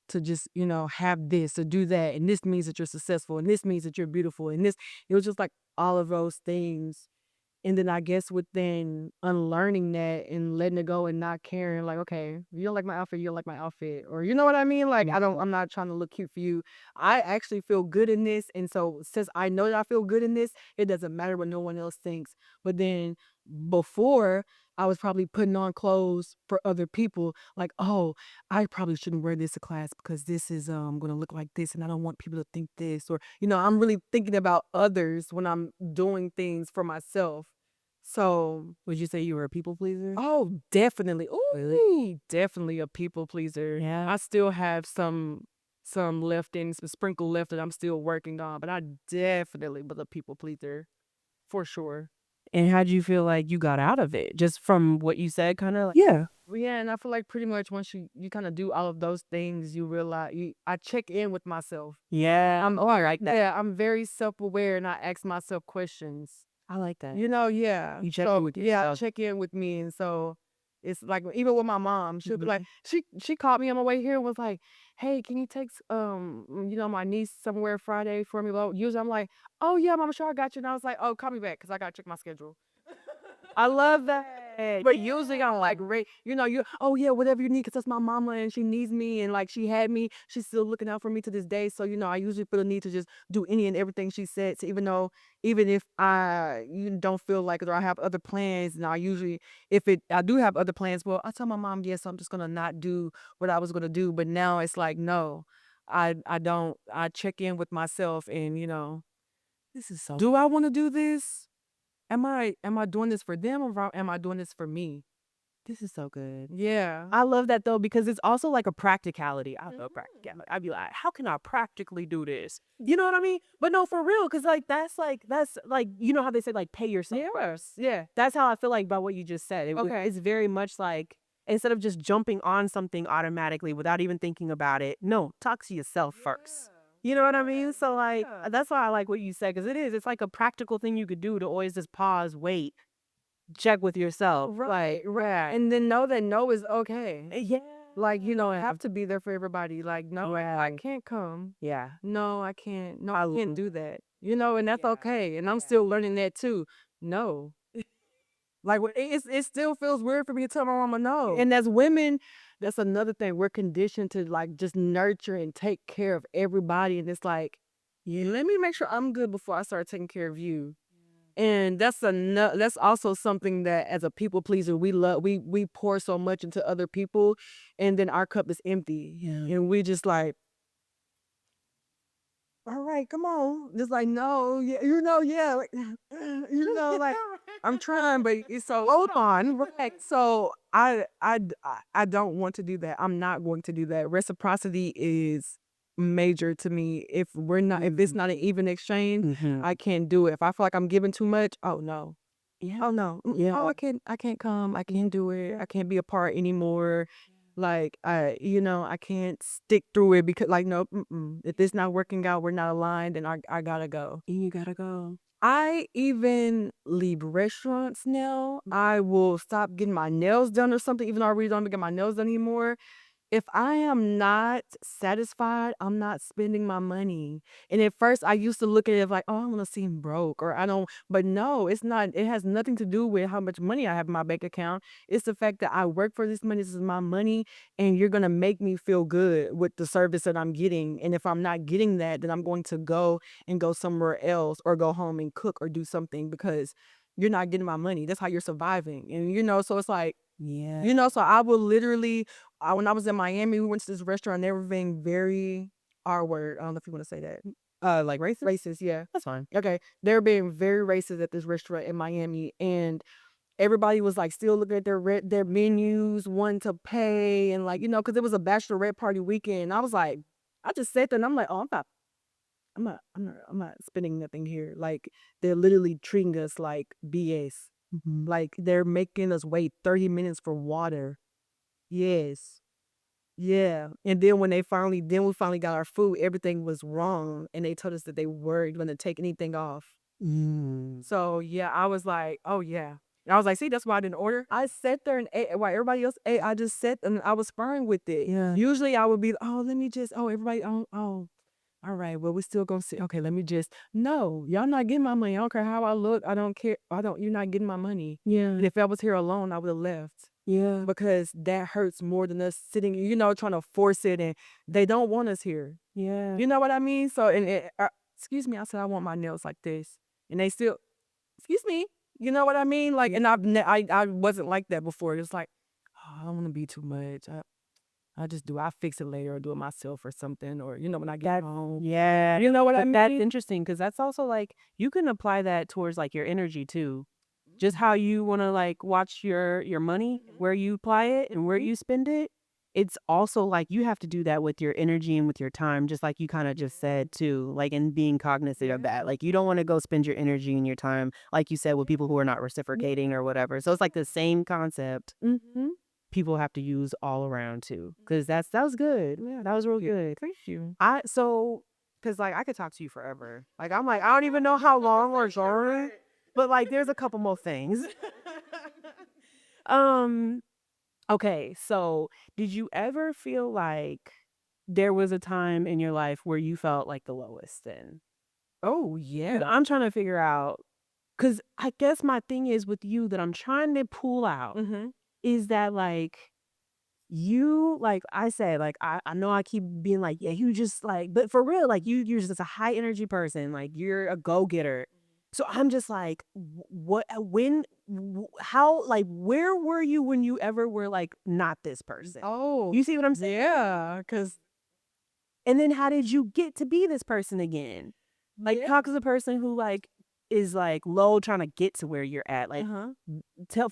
A: to just, have this or do that. And this means that you're successful. And this means that you're beautiful. And it was just like all of those things. And then I guess within unlearning that and letting it go and not caring, like, okay, you don't like my outfit, you don't like my outfit. Or you know what I mean? Like, I'm not trying to look cute for you. I actually feel good in this. And so since I know that I feel good in this, it doesn't matter what no one else thinks. But then before, I was probably putting on clothes for other people. Like, oh, I probably shouldn't wear this to class because this is gonna look like this, and I don't want people to think this. Or, I'm really thinking about others when I'm doing things for myself. So,
B: Would you say you were a people pleaser?
A: oh, definitely. Ooh,
B: Really?
A: definitely a people pleaser.
B: Yeah.
A: I still have some left in, some sprinkle left that I'm still working on, but I definitely was a people pleaser for sure.
B: And how do you feel like you got out of it? Just from what you said, kind of? Yeah.
A: Well, yeah, and I feel like pretty much once you kind of do all of those things, you realize I check in with myself.
B: Yeah. I like that.
A: Yeah, I'm very self-aware, and I ask myself questions.
B: I like that.
A: Yeah.
B: You check in with
A: Yeah,
B: yourself.
A: check in with me, and so it's like even with my mom, she'll be like, she called me on my way here and was like, "Hey, can you take my niece somewhere Friday for me?" Well, usually I'm like, "Oh yeah, mama, sure, I got you." And I was like, "Oh, call me back because I gotta check my schedule." I love that. But usually I'm like, oh yeah, whatever you need, because that's my mama and she needs me and like she had me. She's still looking out for me to this day. So, I usually feel the need to just do any and everything she said. So even if I don't feel like it or I have other plans, and I do have other plans, well, I tell my mom, yes, I'm just gonna not do what I was gonna do. But now it's like, no, I don't. I check in with myself and this is so. Do I want to do this? Am I doing this for them or am I doing this for me?
B: This is so good.
A: Yeah.
B: I love that though, because it's also like a practicality. I love practicality. I'd be like, how can I practically do this? You know what I mean? But no, for real, because that's like you know how they say like pay yourself.
A: Yes. Yeah.
B: That's how I feel like about what you just said.
A: Okay.
B: It's very much like, instead of just jumping on something automatically without even thinking about it, no, talk to yourself first. You know what I mean? So like, that's why I like what you said, because it's like a practical thing you could do to always just pause, wait, check with yourself.
A: Right. And then know that no is okay.
B: Yeah.
A: Like, I have to be there for everybody. Like, no, I can't come.
B: Yeah.
A: No, I can't. No, I can't do that. And that's okay. And I'm still learning that too. No. Like, it still feels weird for me to tell my mama no. And as women, that's another thing. We're conditioned to like just nurture and take care of everybody. And it's like, yeah, let me make sure I'm good before I start taking care of you. And that's also something that as a people pleaser, we pour so much into other people and then our cup is empty. Yeah. And we just like, all right, come on. Just like, no, yeah, yeah, like, like I'm trying, but it's so hold on. Right. So I don't want to do that. I'm not going to do that. Reciprocity is major to me. If it's not an even exchange, I can't do it. If I feel like I'm giving too much, oh no. Yeah. Oh no. Yeah. Oh, I can't come. I can't do it. I can't be a part anymore. Like I can't stick through it because like no, if it's not working out, we're not aligned, and I gotta go.
B: You gotta go.
A: I even leave restaurants now. I will stop getting my nails done or something, even though I really don't get my nails done anymore. If I am not satisfied, I'm not spending my money. And at first I used to look at it like, oh, I want to seem broke or I don't, but no, it's not. It has nothing to do with how much money I have in my bank account. It's the fact that I work for this money. This is my money. And you're going to make me feel good with the service that I'm getting. And if I'm not getting that, then I'm going to go somewhere else or go home and cook or do something because you're not getting my money. That's how you're surviving. And, so it's like,
B: yeah.
A: So I will literally, when I was in Miami, we went to this restaurant. They were being very R word. I don't know if you want to say that.
B: Like racist?
A: Racist, yeah.
B: That's fine.
A: Okay. They were being very racist at this restaurant in Miami. And everybody was like still looking at their menus, wanting to pay. And like, because it was a bachelorette party weekend. I was like, I just sat there and I'm like, oh, I'm not spending nothing here. Like they're literally treating us like BS. Like they're making us wait 30 minutes for water. Yes. Yeah. And then when we finally got our food, everything was wrong. And they told us that they weren't going to take anything off. So yeah, I was like, oh yeah. And I was like, see, that's why I didn't order. I sat there and ate while everybody else ate. I just sat and I was sparring with it. Yeah. Usually I would be, everybody, all right, well, we're still gonna see. Okay, let me no, y'all not getting my money. I don't care how I look. I don't care. You're not getting my money. Yeah. And if I was here alone, I would have left. Yeah. Because that hurts more than us sitting, trying to force it, and they don't want us here. Yeah. You know what I mean? So, excuse me, I said I want my nails like this. And they still, excuse me, you know what I mean? Like, and I wasn't like that before. It was like, oh, I don't want to be too much. I fix it later or do it myself or something, or when I get home.
B: Yeah.
A: You know what I mean?
B: That's interesting because that's also like you can apply that towards like your energy too. Just how you want to like watch your money, where you apply it and where you spend it. It's also like you have to do that with your energy and with your time, just like you kind of just said too, like and being cognizant of that. Like you don't want to go spend your energy and your time, like you said, with people who are not reciprocating or whatever. So it's like the same concept. People have to use all around too, because that was good. Yeah, that was real good.
A: Thank you.
B: Because like I could talk to you forever. Like I'm like I don't even know how long we're going, but like there's a couple more things. Okay, so did you ever feel like there was a time in your life where you felt like the lowest then?
A: Oh yeah.
B: I'm trying to figure out Because I guess my thing is with you that I'm trying to pull out is that like you like I said like I know I keep being like yeah you just like but for real like you're just a high energy person like you're a go-getter. So I'm just like what when how like where were you when you ever were like not this person?
A: Oh,
B: You see what I'm saying?
A: yeah, because
B: And then how did you get to be this person again? Like talk to the person who like is like low trying to get to where you're at. Like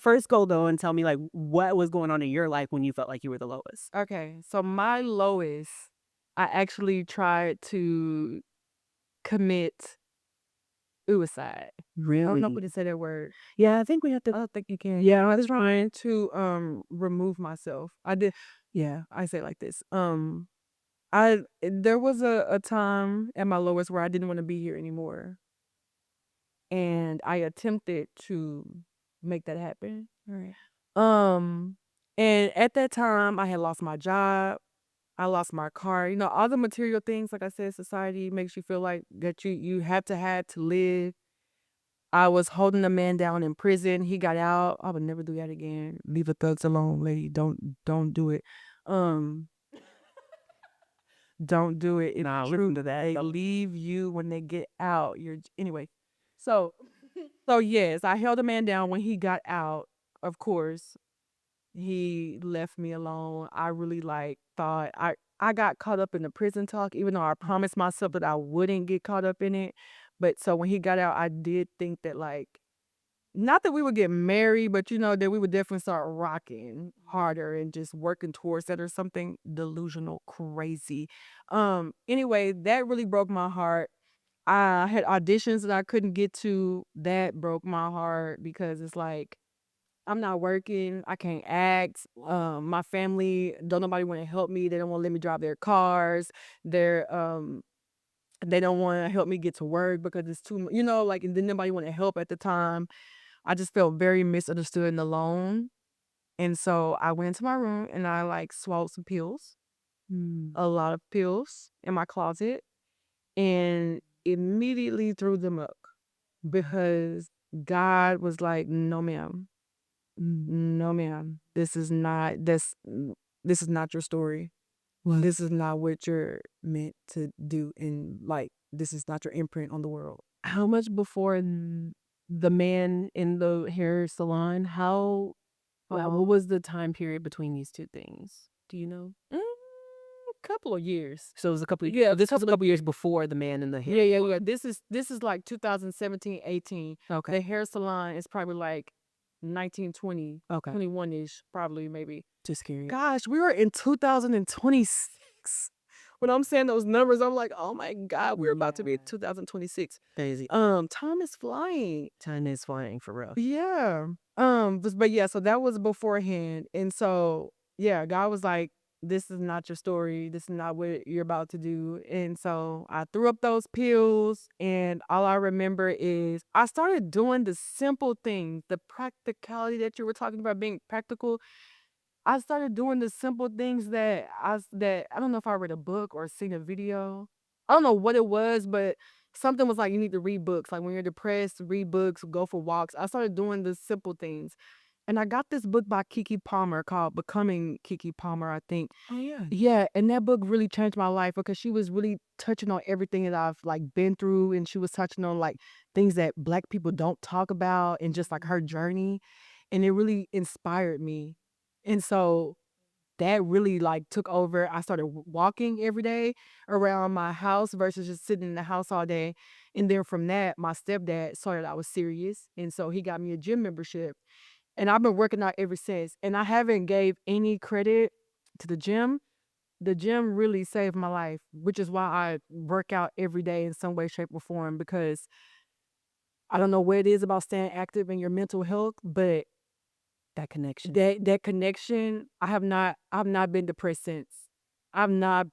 B: first go though and tell me like what was going on in your life when you felt like you were the lowest.
A: okay. So my lowest, I actually tried to commit suicide. I don't know if we
B: Really?
A: can say that word.
B: Yeah, I think we have
A: I
B: to.
A: don't think you can.
B: Yeah, I was
A: Trying to remove myself. I did. Yeah, I say it like this. There was a time at my lowest where I didn't want to be here anymore, and I attempted to make that happen.
B: right.
A: Um, and at that time, I had lost my job. I lost my car. You know, all the material things. Like I said, society makes you feel like that you have to live. I was holding a man down in prison. He got out. I would never do that again. Leave the thugs alone, lady. Don't do it. Um, don't do it. It's
B: Nah,
A: true.
B: listen to that.
A: They leave you when they get out. Anyway. So so yes, I held a man down when he got out. Of course, he left me alone. I really like thought I got caught up in the prison talk, even though I promised myself that I wouldn't get caught up in it. But so when he got out, I did think that like not that we would get married, but you know that we would definitely start rocking harder and just working towards that or something delusional, crazy. Anyway, that really broke my heart. I had auditions that I couldn't get to. That broke my heart because it's like I'm not working. I can't act. My family don't nobody want to help me. They don't want to let me drive their cars. They don't want to help me get to work because it's too you know like and then nobody want to help at the time. I just felt very misunderstood and alone. And so I went into my room and I like swallowed some pills, a lot of pills in my closet, and immediately threw them up because God was like, "No, ma'am, no, ma'am. This is not your story. This is not what you're meant to do, and like this is not your imprint on the world."
B: How much before the man in the hair salon? How what was the time period between these two things? Do you know?
A: Couple of years.
B: So it was a couple.
A: Yeah,
B: This was a couple years before the man in the hair.
A: Yeah. This is like 2017, 18.
B: Okay.
A: The hair salon is probably like 1920,
B: Okay.
A: 21-ish, probably maybe.
B: Just curious.
A: Gosh, we were in 2026. When I'm saying those numbers, I'm like, oh my God, we're about to be in 2026.
B: Crazy.
A: Time is flying.
B: Time is flying for real.
A: Yeah. But yeah, so that was beforehand. And so yeah, God was like, this is not your story. This is not what you're about to do. And so I threw up those pills, and all I remember is I started doing the simple things, the practicality that you were talking about being practical. I started doing the simple things that I don't know if I read a book or seen a video. I don't know what it was, but something was like you need to read books. Like when you're depressed, read books, go for walks. I started doing the simple things. And I got this book by Kiki Palmer called Becoming Kiki Palmer, I think.
B: Oh yeah.
A: Yeah, and that book really changed my life because she was really touching on everything that I've like been through, and she was touching on like things that Black people don't talk about and just like her journey, and it really inspired me. And so that really like took over. I started walking every day around my house versus just sitting in the house all day. And then from that, my stepdad saw that I was serious, and so he got me a gym membership. And I've been working out ever since. And I haven't gave any credit to the gym. The gym really saved my life, which is why I work out every day in some way, shape, or form, because I don't know what it is about staying active in your mental health, but
B: That connection.
A: that connection, I've not been depressed since. I've not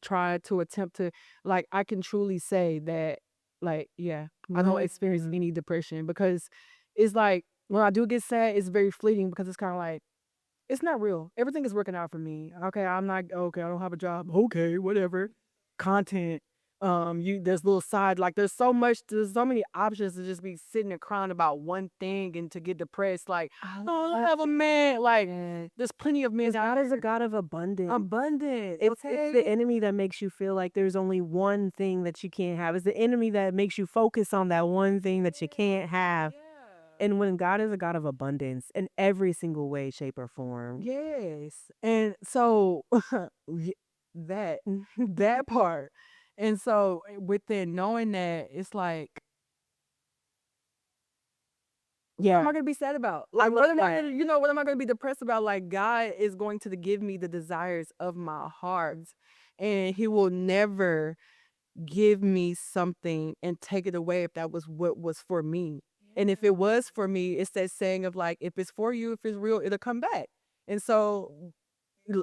A: tried to attempt to like I can truly say that like yeah, I don't experience any depression because it's like when I do get sad, it's very fleeting because it's kind of like it's not real. Everything is working out for me. Okay, I'm not okay. I don't have a job. Okay, whatever. Content. There's little side, like there's so many options to just be sitting and crying about one thing and to get depressed. Like, oh, I have a man. Like, there's plenty of men.
B: God is a God of abundance.
A: It's
B: It's the enemy that makes you feel like there's only one thing that you can't have. It's the enemy that makes you focus on that one thing that you can't have. And when God is a God of abundance in every single way, shape, or form.
A: Yes. And so that that part. And so within knowing that, it's like, what am I gonna be sad about? Like, what am I gonna be depressed about? Like, God is going to give me the desires of my heart, and He will never give me something and take it away if that was what was for me. And if it was for me, it's that saying of like, if it's for you, if it's real, it'll come back. And so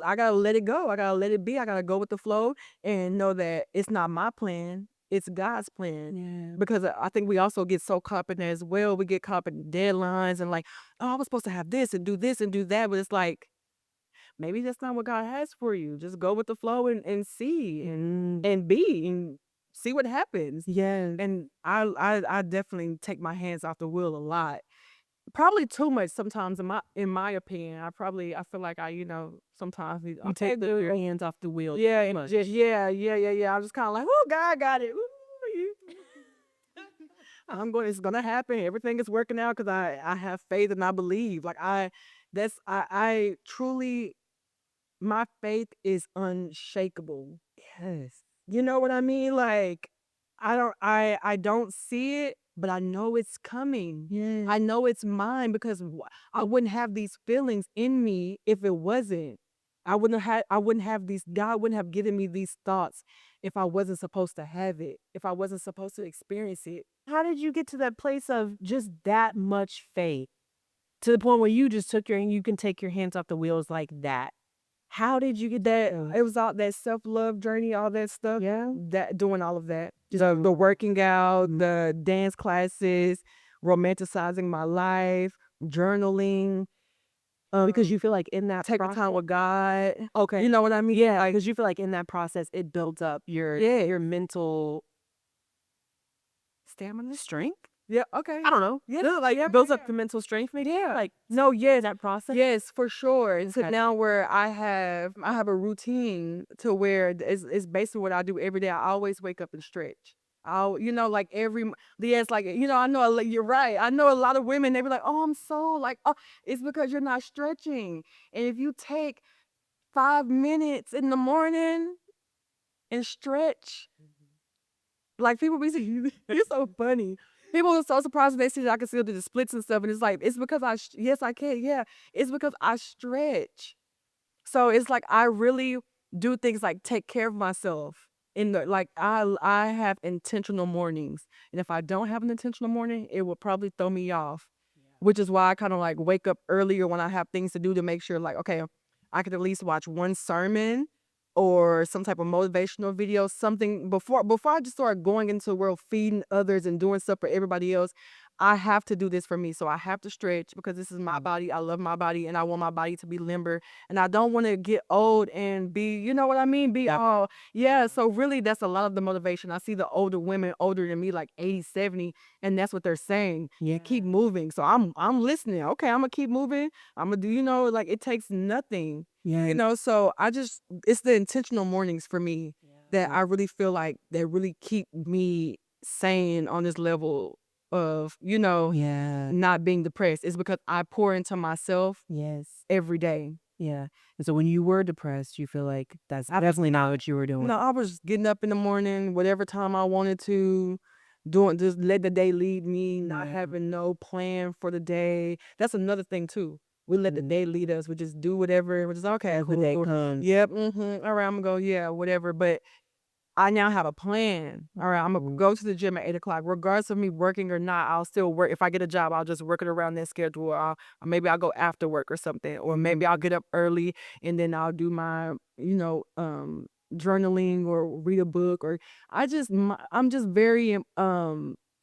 A: I gotta let it go. I gotta let it be. I gotta go with the flow and know that it's not my plan. It's God's plan.
B: Yeah.
A: Because I think we also get so caught in that as well. We get caught in deadlines and like, oh, I was supposed to have this and do that. But it's like, maybe that's not what God has for you. Just go with the flow and see and be and see what happens.
B: Yeah.
A: And I definitely take my hands off the wheel a lot. Probably too much sometimes in my opinion. I feel like sometimes
B: You take your hands off the wheel.
A: yeah, and just I'm just kind of like, oh, God got it. Ooh, it's gonna happen. Everything is working out because I have faith and I believe. Like I truly, my faith is unshakable.
B: Yes.
A: You know what I mean? Like I don't see it, but I know it's coming.
B: Yeah.
A: I know it's mine because I wouldn't have these feelings in me if it wasn't. I wouldn't have these, God wouldn't have given me these thoughts if I wasn't supposed to have it, if I wasn't supposed to experience it.
B: How did you get to that place of just that much faith to the point where you just you can take your hands off the wheels like that? How did you get
A: That
B: that?
A: it was all that self-love journey, all that stuff.
B: Yeah.
A: That doing all of that. The working out, the dance classes, romanticizing my life, journaling,
B: Because you feel like in that
A: taking time with God.
B: Okay.
A: You know what I mean?
B: Yeah, because you feel like in that process it builds up your mental
A: stamina.
B: strength.
A: Yeah, okay.
B: I don't know.
A: Yeah,
B: Like it builds up the mental strength, maybe.
A: Yeah.
B: Like
A: No, yes.
B: that process.
A: Yes, for sure. To
B: Okay.
A: now where I have a routine to where it's basically what I do every day. I always wake up and stretch. Like yes, like, I know, like, you're right. I know a lot of women, they be like, oh, I'm so like, oh, it's because you're not stretching. And if you take 5 minutes in the morning and stretch, like people be saying, you're so funny. People are so surprised when they see that I can still do the splits and stuff. And it's like, it's because yes, I can. Yeah. It's because I stretch. So it's like, I really do things like take care of myself. Like I have intentional mornings. And if I don't have an intentional morning, it will probably throw me off. Which is why I kind of like wake up earlier when I have things to do to make sure like, okay, I could at least watch one sermon or some type of motivational video, something before I just start going into the world feeding others and doing stuff for everybody else. I have to do this for me. So I have to stretch because this is my body. I love my body and I want my body to be limber. And I don't want to get old and be, you know what I mean? So really that's a lot of the motivation. I see the older women older than me, like 80, 70, and that's what they're saying.
B: Yeah.
A: Keep moving. So I'm listening. Okay, I'm gonna keep moving. I'm gonna do, like it takes nothing.
B: Yeah.
A: So it's the intentional mornings for me that I really feel like they really keep me sane on this level of,
B: Yeah.
A: not being depressed. It's because I pour into myself
B: Yes.
A: every day.
B: Yeah. And so when you were depressed, you feel like that's definitely not what you were doing.
A: No, I was getting up in the morning, whatever time I wanted to, just let the day lead me, not having no plan for the day. That's another thing too. We let the day lead us. We just do whatever. We're just okay.
B: The day comes.
A: Yep. All right, I'm gonna go. Yeah, whatever. But I now have a plan. All right, I'm gonna go to the gym at 8 o'clock, regardless of me working or not. I'll still work. If I get a job, I'll just work it around that schedule. Or maybe I'll go after work or something, or maybe I'll get up early and then I'll do my, journaling or read a book. Or I'm just very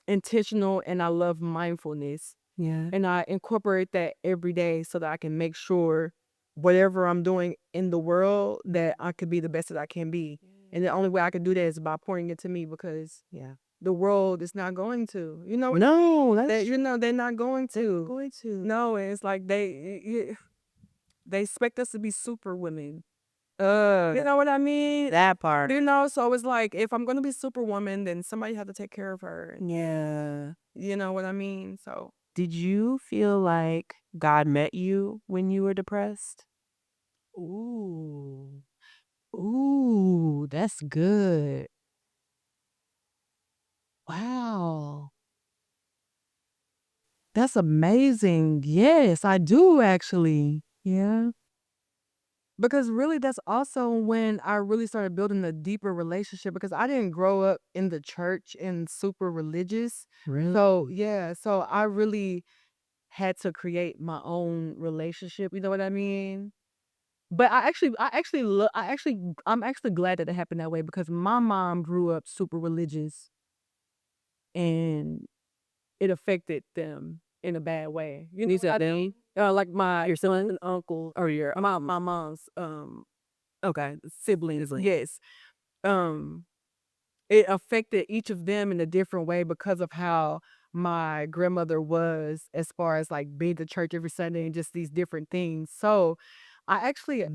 A: intentional, and I love mindfulness,
B: Yeah.
A: and I incorporate that every day so that I can make sure whatever I'm doing in the world that I could be the best that I can be. And the only way I can do that is by pouring it to me, because the world is not going to,
B: No,
A: they're not going to.
B: going to.
A: No, and it's like they expect us to be super women. You know what I mean?
B: That part.
A: So it's like, if I'm gonna be superwoman, then somebody had to take care of her.
B: Yeah.
A: You know what I mean? So
B: Did you feel like God met you when you were depressed? Ooh. Ooh, that's good. Wow. That's amazing. Yes, I do actually. Yeah.
A: because really, that's also when I really started building a deeper relationship, because I didn't grow up in the church and super religious.
B: Really?
A: So I really had to create my own relationship. You know what I mean? But I'm actually glad that it happened that way, because my mom grew up super religious, and it affected them in a bad way.
B: You said them?
A: Like your son and uncle,
B: Or your
A: my mom's
B: okay.
A: siblings. Yes. Um it affected each of them in a different way, because of how my grandmother was, as far as like being to church every Sunday and just these different things. So I actually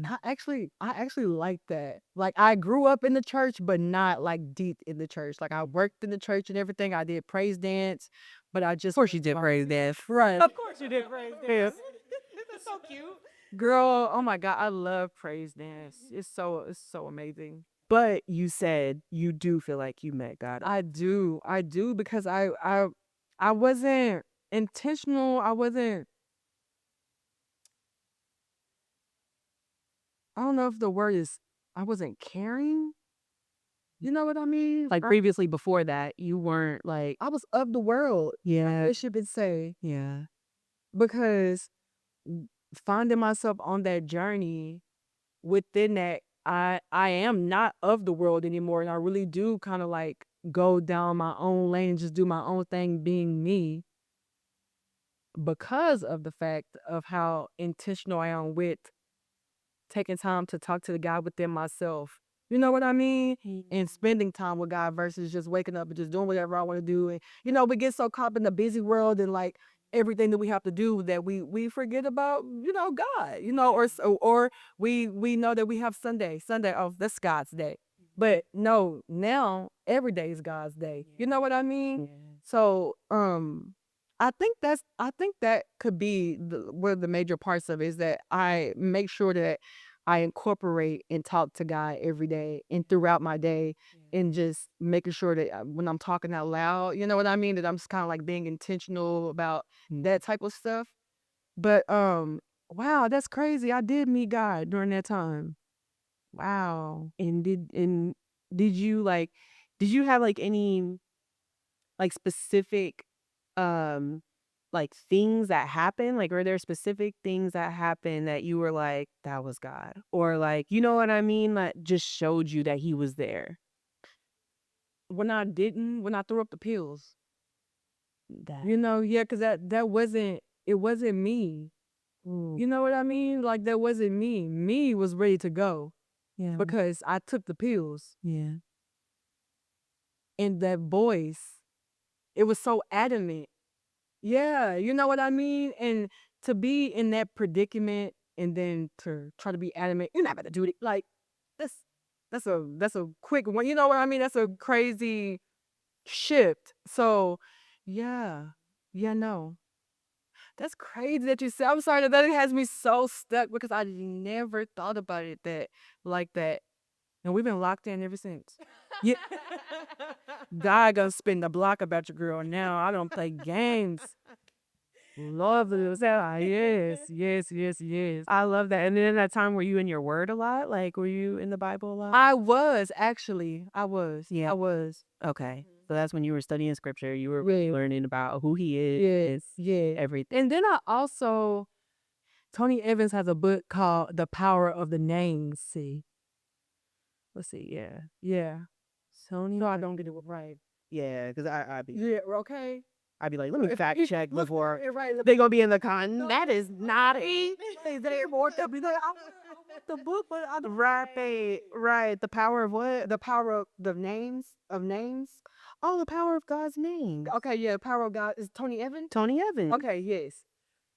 A: like that. Like, I grew up in the church, but not like deep in the church. Like, I worked in the church and everything. I did praise dance, but I just,
B: Of course you did praise dance.
A: right.
B: Of course you did praise dance. That's so cute.
A: Girl, oh my God, I love praise dance. It's so amazing.
B: But you said you do feel like you met God.
A: I do, because I wasn't intentional. I don't know if the word is, I wasn't caring. You know what I mean?
B: Like previously before that, you weren't like,
A: I was of the world,
B: yeah,
A: it should be say,
B: yeah.
A: because finding myself on that journey, within that, I am not of the world anymore, and I really do kind of like go down my own lane and just do my own thing, being me, because of the fact of how intentional I am with taking time to talk to the God within myself. You know what I mean? And spending time with God, versus just waking up and just doing whatever I want to do. And we get so caught up in the busy world and like everything that we have to do, that we forget about, God. Or we know that we have Sunday. Sunday, oh, that's God's day. But no, now every day is God's day. You know what I mean? So I think that could be one of the major parts of it, is that I make sure that I incorporate and talk to God every day and throughout my day, and just making sure that when I'm talking out loud, you know what I mean, that I'm just kind of like being intentional about that type of stuff. But wow, that's crazy. I did meet God during that time. Wow.
B: And did you like, did you have like any like specific um like things that happened? Like, were there specific things that happened that you were like, that was God? Or like, you know what I mean? That just showed you that he was there.
A: When I threw up the pills,
B: That
A: yeah, because that wasn't, it wasn't me. You know what I mean? Like, that wasn't me. Me was ready to go,
B: yeah.
A: because I took the pills.
B: Yeah.
A: And that voice, it was so adamant. Yeah, you know what I mean? And to be in that predicament, and then to try to be adamant, you're not about to do it. Like, that's that's a quick one. You know what I mean? That's a crazy shift. So yeah. Yeah, no. That's crazy that you said. I'm sorry that has me so stuck, because I never thought about it like that. And we've been locked in ever since. Yeah. God gonna spin the block about your girl now. I don't play games. Love it. Yes, yes, yes, yes.
B: I love that. And then in that time, were you in your word a lot? Like, were you in the Bible a lot?
A: I was, actually. I was.
B: Yeah.
A: I was.
B: Okay. So that's when you were studying scripture. You were
A: Yeah.
B: learning about who he is.
A: Yes. Yeah.
B: Everything.
A: And then Tony Evans has a book called The Power of the Names. Let's see. Yeah. Yeah.
B: Tony.
A: No, I don't get it right.
B: Yeah, because I'd be.
A: Yeah, okay.
B: I'd be like, let me fact check before
A: Right.
B: they gonna be in the con. That is not it.
A: They more. They'll be like, I
B: The book, but right. The power of what? The power of the names of names.
A: Oh, the power of God's name.
B: Okay, yeah, power of God is Tony Evans.
A: Tony Evans.
B: Okay, yes.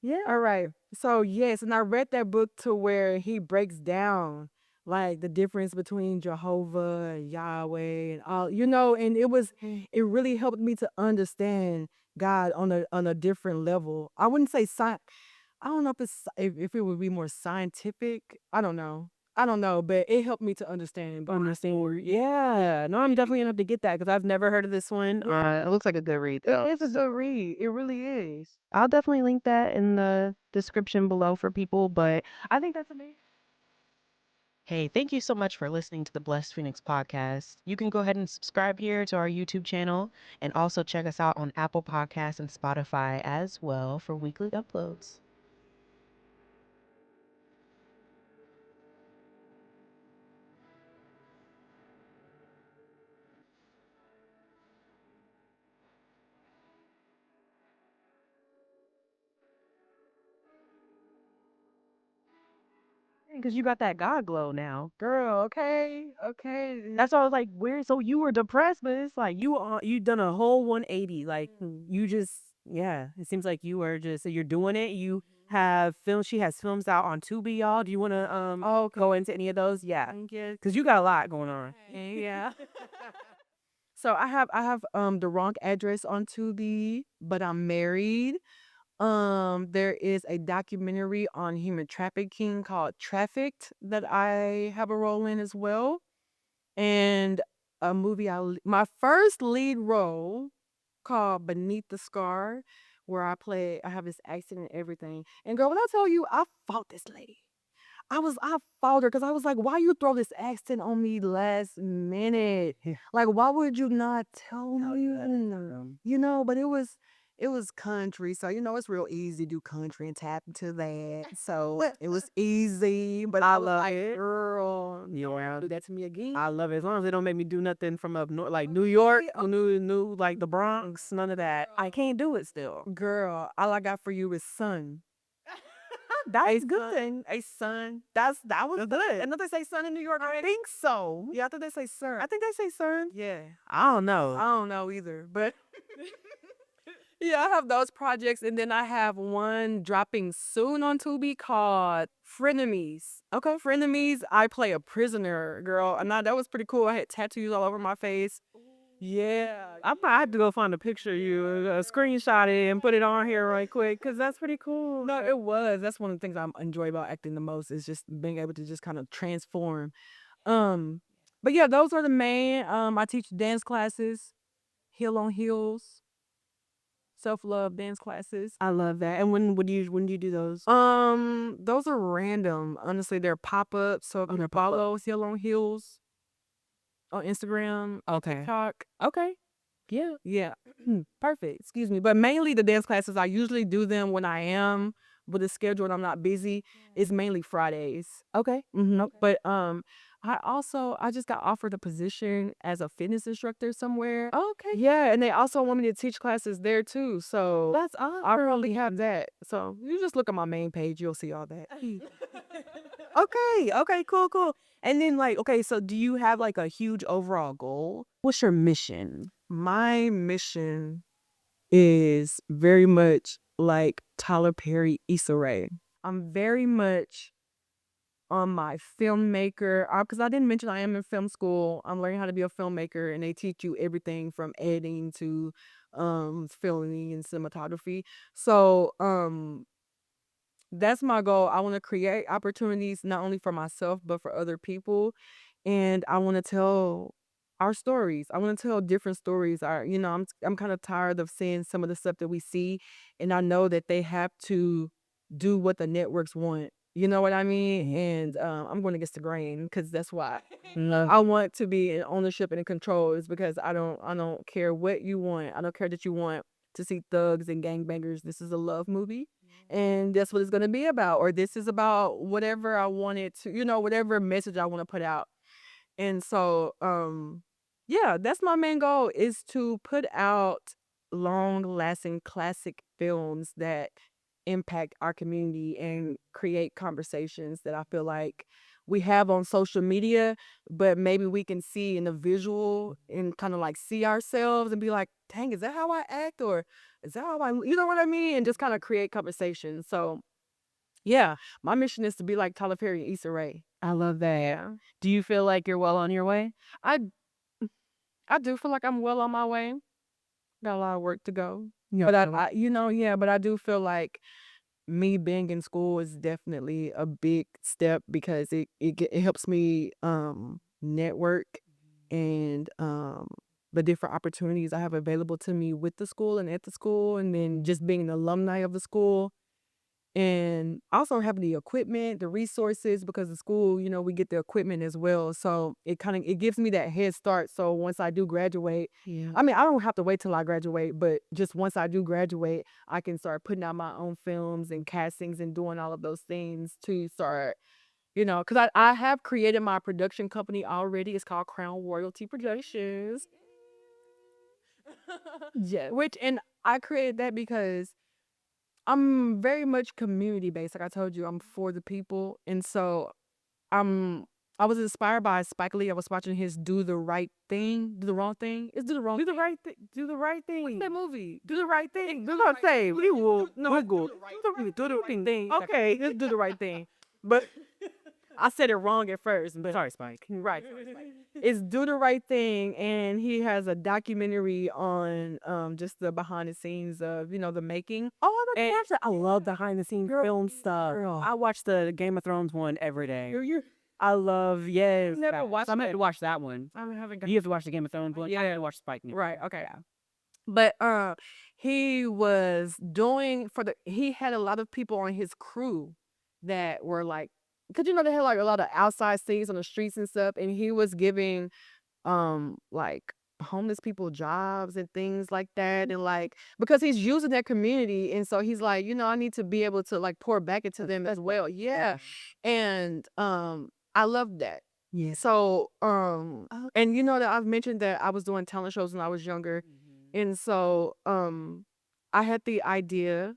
A: Yeah.
B: All right. So yes, and I read that book to where he breaks down like the difference between Jehovah and Yahweh and all, and it really helped me to understand God on a different level. I wouldn't say I don't know if it would be more scientific. I don't know. I don't know, but it helped me to understand.
A: Yeah. No, I'm definitely gonna have to get that because I've never heard of this one. It looks like a good read.
B: It's a good read. It really is.
A: I'll definitely link that in the description below for people, but I think that's amazing. Hey, thank you so much for listening to the Blessed Phoenix podcast. You can go ahead and subscribe here to our YouTube channel and also check us out on Apple Podcasts and Spotify as well for weekly uploads. Because you got that God glow now.
B: Girl, okay. Okay.
A: That's why I was like, where? So you were depressed, but it's like you done a whole 180. Like you just, yeah. It seems like you were just, so you're doing it. You have films. She has films out on Tubi, y'all. Do you want to go into any of those? Yeah, because you got a lot going on.
B: Yeah. So I have the wrong address on Tubi, but I'm married. There is a documentary on human trafficking called Trafficked that I have a role in as well. And a movie my first lead role called Beneath the Scar, where I have this accent and everything. And girl, when I tell you I fought this lady. I fought her because I was like, why you throw this accent on me last minute? Like, why would you not tell me? But it was country, so it's real easy to do country and tap into that. So it was easy, but I love it. Girl, you don't have to do that to me again.
A: I love it as long as they don't make me do nothing from up north, like New York, new like the Bronx, none of that. I can't do it still.
B: Girl, all I got for you is sun.
A: That's good.
B: A son.
A: That was good.
B: And don't they say son in New York?
A: I think so.
B: Yeah, I think they say sir.
A: I think they say son.
B: Yeah.
A: I don't know.
B: I don't know either, but yeah, I have those projects, and then I have one dropping soon on Tubi called Frenemies. Okay, Frenemies. I play a prisoner, girl, and that was pretty cool. I had tattoos all over my face. Yeah,
A: I might have to go find a picture of you, screenshot it, and put it on here right quick because that's pretty cool.
B: No, it was. That's one of the things I enjoy about acting the most is just being able to just kind of transform. But yeah, those are the main. I teach dance classes, Heel on Heels, self-love dance classes.
A: I love that. And when do you do those?
B: Those are random. Honestly, they're pop-ups. So if you follow Heel on Heels on Instagram, TikTok.
A: Okay.
B: Yeah. Yeah. Perfect. Excuse me. But mainly the dance classes, I usually do them when I am with a schedule and I'm not busy. It's mainly Fridays.
A: Okay.
B: But I just got offered a position as a fitness instructor somewhere.
A: Okay.
B: Yeah, and they also want me to teach classes there too. So
A: That's awesome.
B: I probably have that. So you just look at my main page, you'll see all that.
A: Okay. Cool. And then so do you have like a huge overall goal? What's your mission?
B: My mission is very much like Tyler Perry, Issa Rae. I'm very much on my filmmaker, because I didn't mention I am in film school. I'm learning how to be a filmmaker, and they teach you everything from editing to filming and cinematography. So that's my goal. I want to create opportunities not only for myself but for other people, and I want to tell our stories. I want to tell different stories. I'm kind of tired of seeing some of the stuff that we see, and I know that they have to do what the networks want. You know what I mean? And I'm going against the grain because that's why I want to be in ownership and in control. Is because I don't care what you want. I don't care that you want to see thugs and gangbangers. This is a love movie, and that's what it's going to be about. Or this is about whatever I wanted to, whatever message I want to put out. And so, yeah, that's my main goal, is to put out long-lasting classic films that impact our community and create conversations that I feel like
A: we have on social media, but maybe we can see in the visual and kind of like see ourselves and be like, dang, is that how I act? Or is that how you know what I mean? And just kind of create conversation. So yeah, my mission is to be like Tyler Perry and Issa Rae.
B: I love that. Do you feel like you're well on your way?
A: I I do feel like I'm well on my way. Got a lot of work to go.
B: Yeah.
A: But but I do feel like me being in school is definitely a big step because it helps me network and the different opportunities I have available to me with the school and at the school, and then just being an alumni of the school. And also having the equipment, the resources, because the school, we get the equipment as well. So it gives me that head start. So once I do graduate, I mean, I don't have to wait till I graduate, but just once I do graduate, I can start putting out my own films and castings and doing all of those things to start, because I have created my production company already. It's called Crown Royalty Productions. Yeah, and I created that because I'm very much community based. Like I told you, I'm for the people. And so I'm I was inspired by Spike Lee. I was watching his Do the Right Thing, Do the Wrong Thing. It's Do the Wrong Do the Right Thing. Do the Right Thing. What's that movie? Do the Right Thing. Do the say. We will Google. Do the right thing. Okay, let's do the right thing. But I said it wrong at first. But
B: Sorry, Spike.
A: right. It's Do the Right Thing, and he has a documentary on just the behind the scenes of, the making.
B: Oh, I love behind the scenes film stuff.
A: Girl.
B: I watch the Game of Thrones one every day.
A: You're
B: I love, yes.
A: never watched
B: I'm going
A: it.
B: to watch that one.
A: I haven't
B: You have to watch the Game of Thrones one.
A: Yeah.
B: I have to watch Spike now.
A: Right, okay. But he was doing he had a lot of people on his crew that were like, because they had like a lot of outside scenes on the streets and stuff, and he was giving like homeless people jobs and things like that, and like because he's using that community, and so he's like, I need to be able to like pour back into them as well. Yeah. And I love that.
B: Yeah.
A: So and that I've mentioned that I was doing talent shows when I was younger. And so I had the idea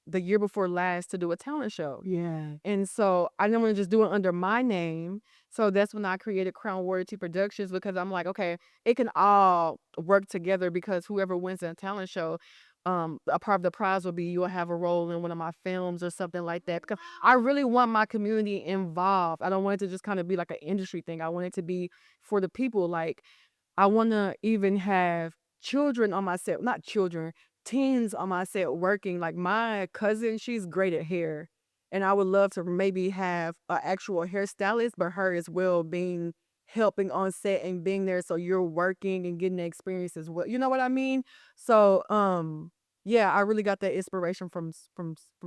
A: the year before last to do a talent show.
B: Yeah.
A: And so I didn't want to just do it under my name. So that's when I created Crown Royalty Productions, because I'm like, okay, it can all work together, because whoever wins a talent show, a part of the prize will be you'll have a role in one of my films or something like that. Because I really want my community involved. I don't want it to just kind of be like an industry thing. I want it to be for the people. Like, I want to even have children on my set, not children, teens on my set working. Like my cousin, she's great at hair. And I would love to maybe have an actual hairstylist, but her as well helping on set and being there. So you're working and getting the experience as well. You know what I mean? So, yeah, I really got that inspiration from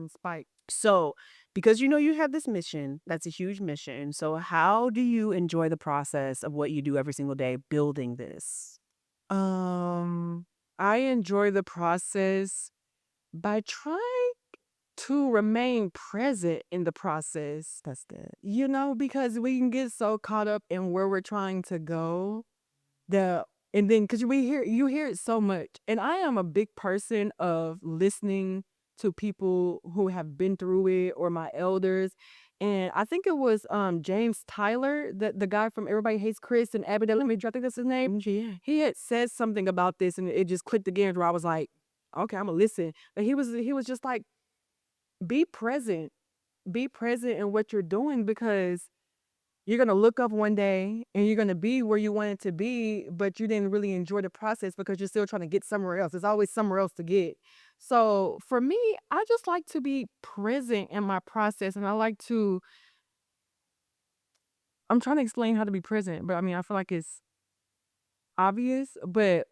A: Spike.
B: So, because you have this mission, that's a huge mission. So, how do you enjoy the process of what you do every single day building this?
A: I enjoy the process by trying to remain present in the process.
B: That's good.
A: Because we can get so caught up in where we're trying to go, and then because you hear it so much. And I am a big person of listening to people who have been through it, or my elders. And I think it was James Tyler, the guy from Everybody Hates Chris and Abbott Elementary. I think that's his name.
B: Yeah.
A: He had said something about this, and it just clicked again, where I was like, okay, I'm gonna listen. But he was just like, be present in what you're doing, because you're gonna look up one day and you're gonna be where you wanted to be, but you didn't really enjoy the process because you're still trying to get somewhere else. There's always somewhere else to get. So for me, I just like to be present in my process, and I'm trying to explain how to be present, but I mean, I feel like it's obvious. But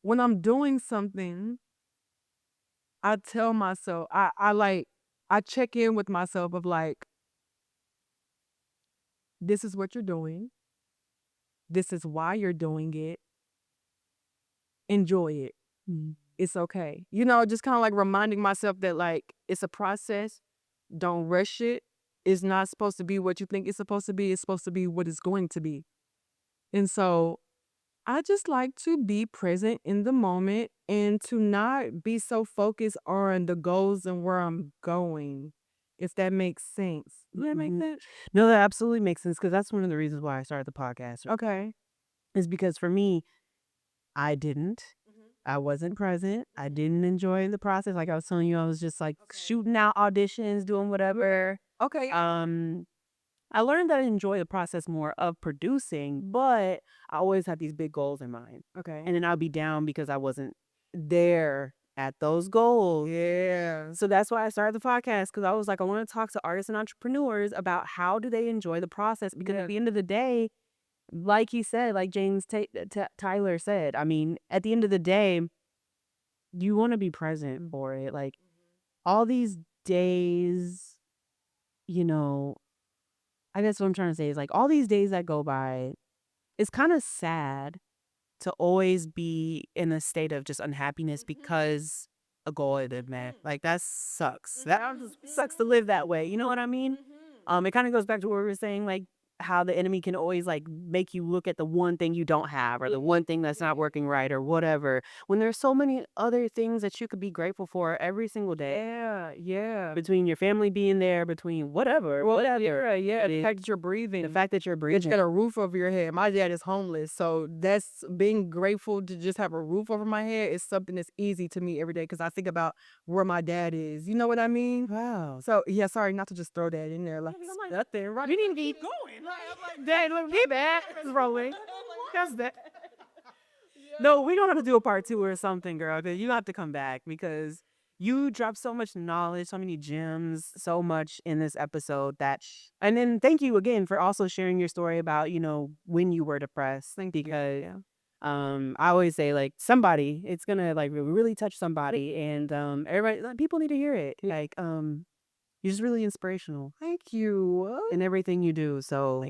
A: when I'm doing something, I tell myself, I check in with myself of like, this is what you're doing. This is why you're doing it. Enjoy it. It's okay. Just kind of like reminding myself that like, it's a process. Don't rush it. It's not supposed to be what you think it's supposed to be. It's supposed to be what it's going to be. And so I just like to be present in the moment and to not be so focused on the goals and where I'm going. if that makes sense. Does that make sense?
B: No, that absolutely makes sense because that's one of the reasons why I started the podcast.
A: Okay.
B: Is because for me, I didn't. I wasn't present. I didn't enjoy the process. Like I was telling you, I was just like shooting out auditions, doing whatever.
A: Okay.
B: I learned that I enjoy the process more of producing, but I always had these big goals in mind.
A: Okay.
B: And then I'll be down because I wasn't there at those goals.
A: Yeah.
B: So that's why I started the podcast because I was like, I want to talk to artists and entrepreneurs about how do they enjoy the process because at the end of the day, like he said, like James Tyler said, I mean, at the end of the day, you want to be present for it. Like all these days, you know, I guess what I'm trying to say is like all these days that go by, it's kind of sad to always be in a state of just unhappiness because a goal had been met. Like that sucks. That just sucks to live that way. You know what I mean? It kind of goes back to what we were saying, like how the enemy can always like make you look at the one thing you don't have or the one thing that's not working right or whatever when there's so many other things that you could be grateful for every single day.
A: Yeah.
B: Between your family being there, between whatever.
A: Yeah. The fact that you're breathing.
B: The fact that you're
A: You
B: breathing.
A: got a roof over your head. My dad is homeless, so that's being grateful to just have a roof over my head is something that's easy to me every day because I think about where my dad is. You know what I mean?
B: Wow.
A: So yeah, sorry not to just throw that in there like nothing. Right? You need to keep going. Dad, look, get back. It's rolling. That's that.
B: No, we don't have to do a part 2 or something, girl. You have to come back because you dropped so much knowledge, so many gems, so much in this episode and then thank you again for also sharing your story about, when you were depressed. Because I always say like it's gonna like really touch somebody and everybody people need to hear it. Like you're just really inspirational.
A: Thank you.
B: In everything you do. So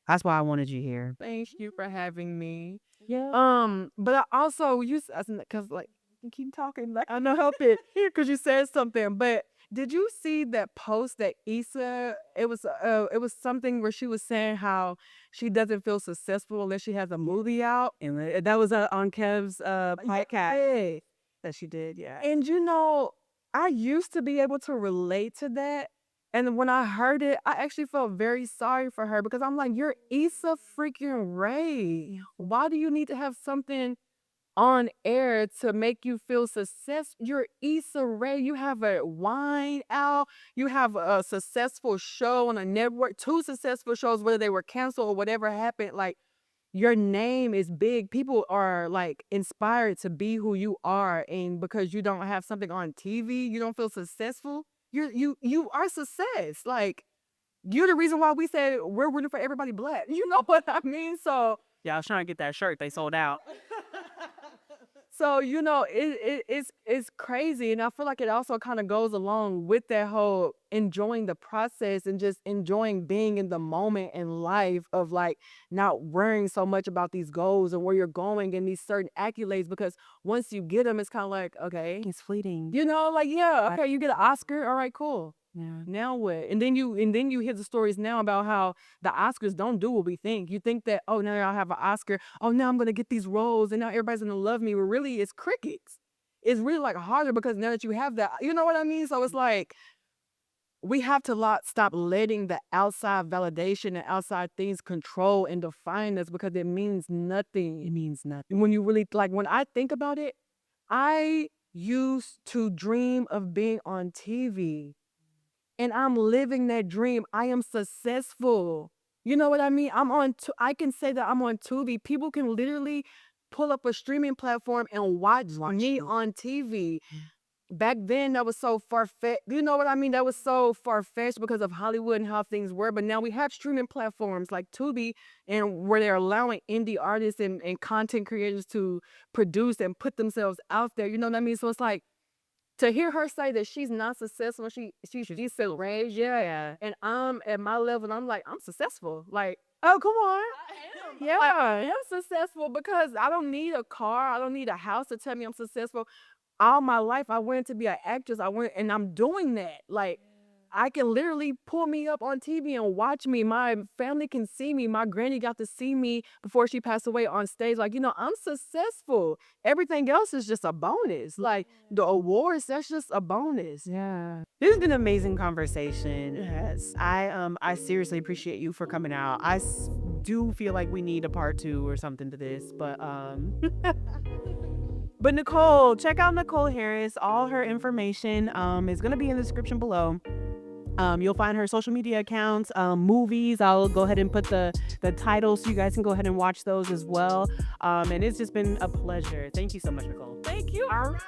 B: that's why I wanted you here.
A: Thank you for having me.
B: Yeah.
A: But I also because like you keep talking like I know help it because you said something. But did you see that post that Issa? It was something where she was saying how she doesn't feel successful unless she has a movie out,
B: And that was on Kev's podcast that she did. Yeah.
A: And I used to be able to relate to that. And when I heard it, I actually felt very sorry for her because I'm like, you're Issa freaking Rae. Why do you need to have something on air to make you feel successful? You're Issa Rae. You have a wine out. You have a successful show on a network, 2 successful shows, whether they were canceled or whatever happened. Like, your name is big. People are like inspired to be who you are. And because you don't have something on TV, you don't feel successful. You are success. Like you're the reason why we said we're rooting for everybody black. You know what I mean? So
B: yeah, I was trying to get that shirt. They sold out.
A: So, it's crazy. And I feel like it also kind of goes along with that whole enjoying the process and just enjoying being in the moment in life of like not worrying so much about these goals and where you're going and these certain accolades, because once you get them, it's kind of like, okay,
B: It's fleeting.
A: like, yeah, okay, you get an Oscar. All right, cool.
B: Yeah.
A: Now what? And then you hear the stories now about how the Oscars don't do what we think. You think that, oh, now I have an Oscar. Oh, now I'm gonna get these roles and now everybody's gonna love me. But really it's crickets. It's really like harder because now that you have that, you know what I mean? So it's like we have to stop letting the outside validation and outside things control and define us because it means nothing.
B: It means nothing.
A: When you really like when I think about it, I used to dream of being on TV. And I'm living that dream. I am successful. You know what I mean? I can say that I'm on Tubi. People can literally pull up a streaming platform and watch me on TV. Back then, that was so far-fetched. You know what I mean? That was so far-fetched because of Hollywood and how things were. But now we have streaming platforms like Tubi and where they're allowing indie artists and content creators to produce and put themselves out there. You know what I mean? So it's like, to hear her say that she's not successful, she's still raised, yeah. And I'm at my level, and I'm like, I'm successful. Like, oh, come on. I am. Yeah, I'm successful because I don't need a car. I don't need a house to tell me I'm successful. All my life, I wanted to be an actress. And I'm doing that. Like, I can literally pull me up on TV and watch me. My family can see me. My granny got to see me before she passed away on stage. Like, I'm successful. Everything else is just a bonus. Like the awards, that's just a bonus.
B: Yeah. This has been an amazing conversation. Yes. I seriously appreciate you for coming out. I do feel like we need a part 2 or something to this, but but Nykol, check out Nykol Harris. All her information is going to be in the description below. You'll find her social media accounts, movies. I'll go ahead and put the titles so you guys can go ahead and watch those as well. And it's just been a pleasure. Thank you so much, Nykol.
A: Thank you. All right.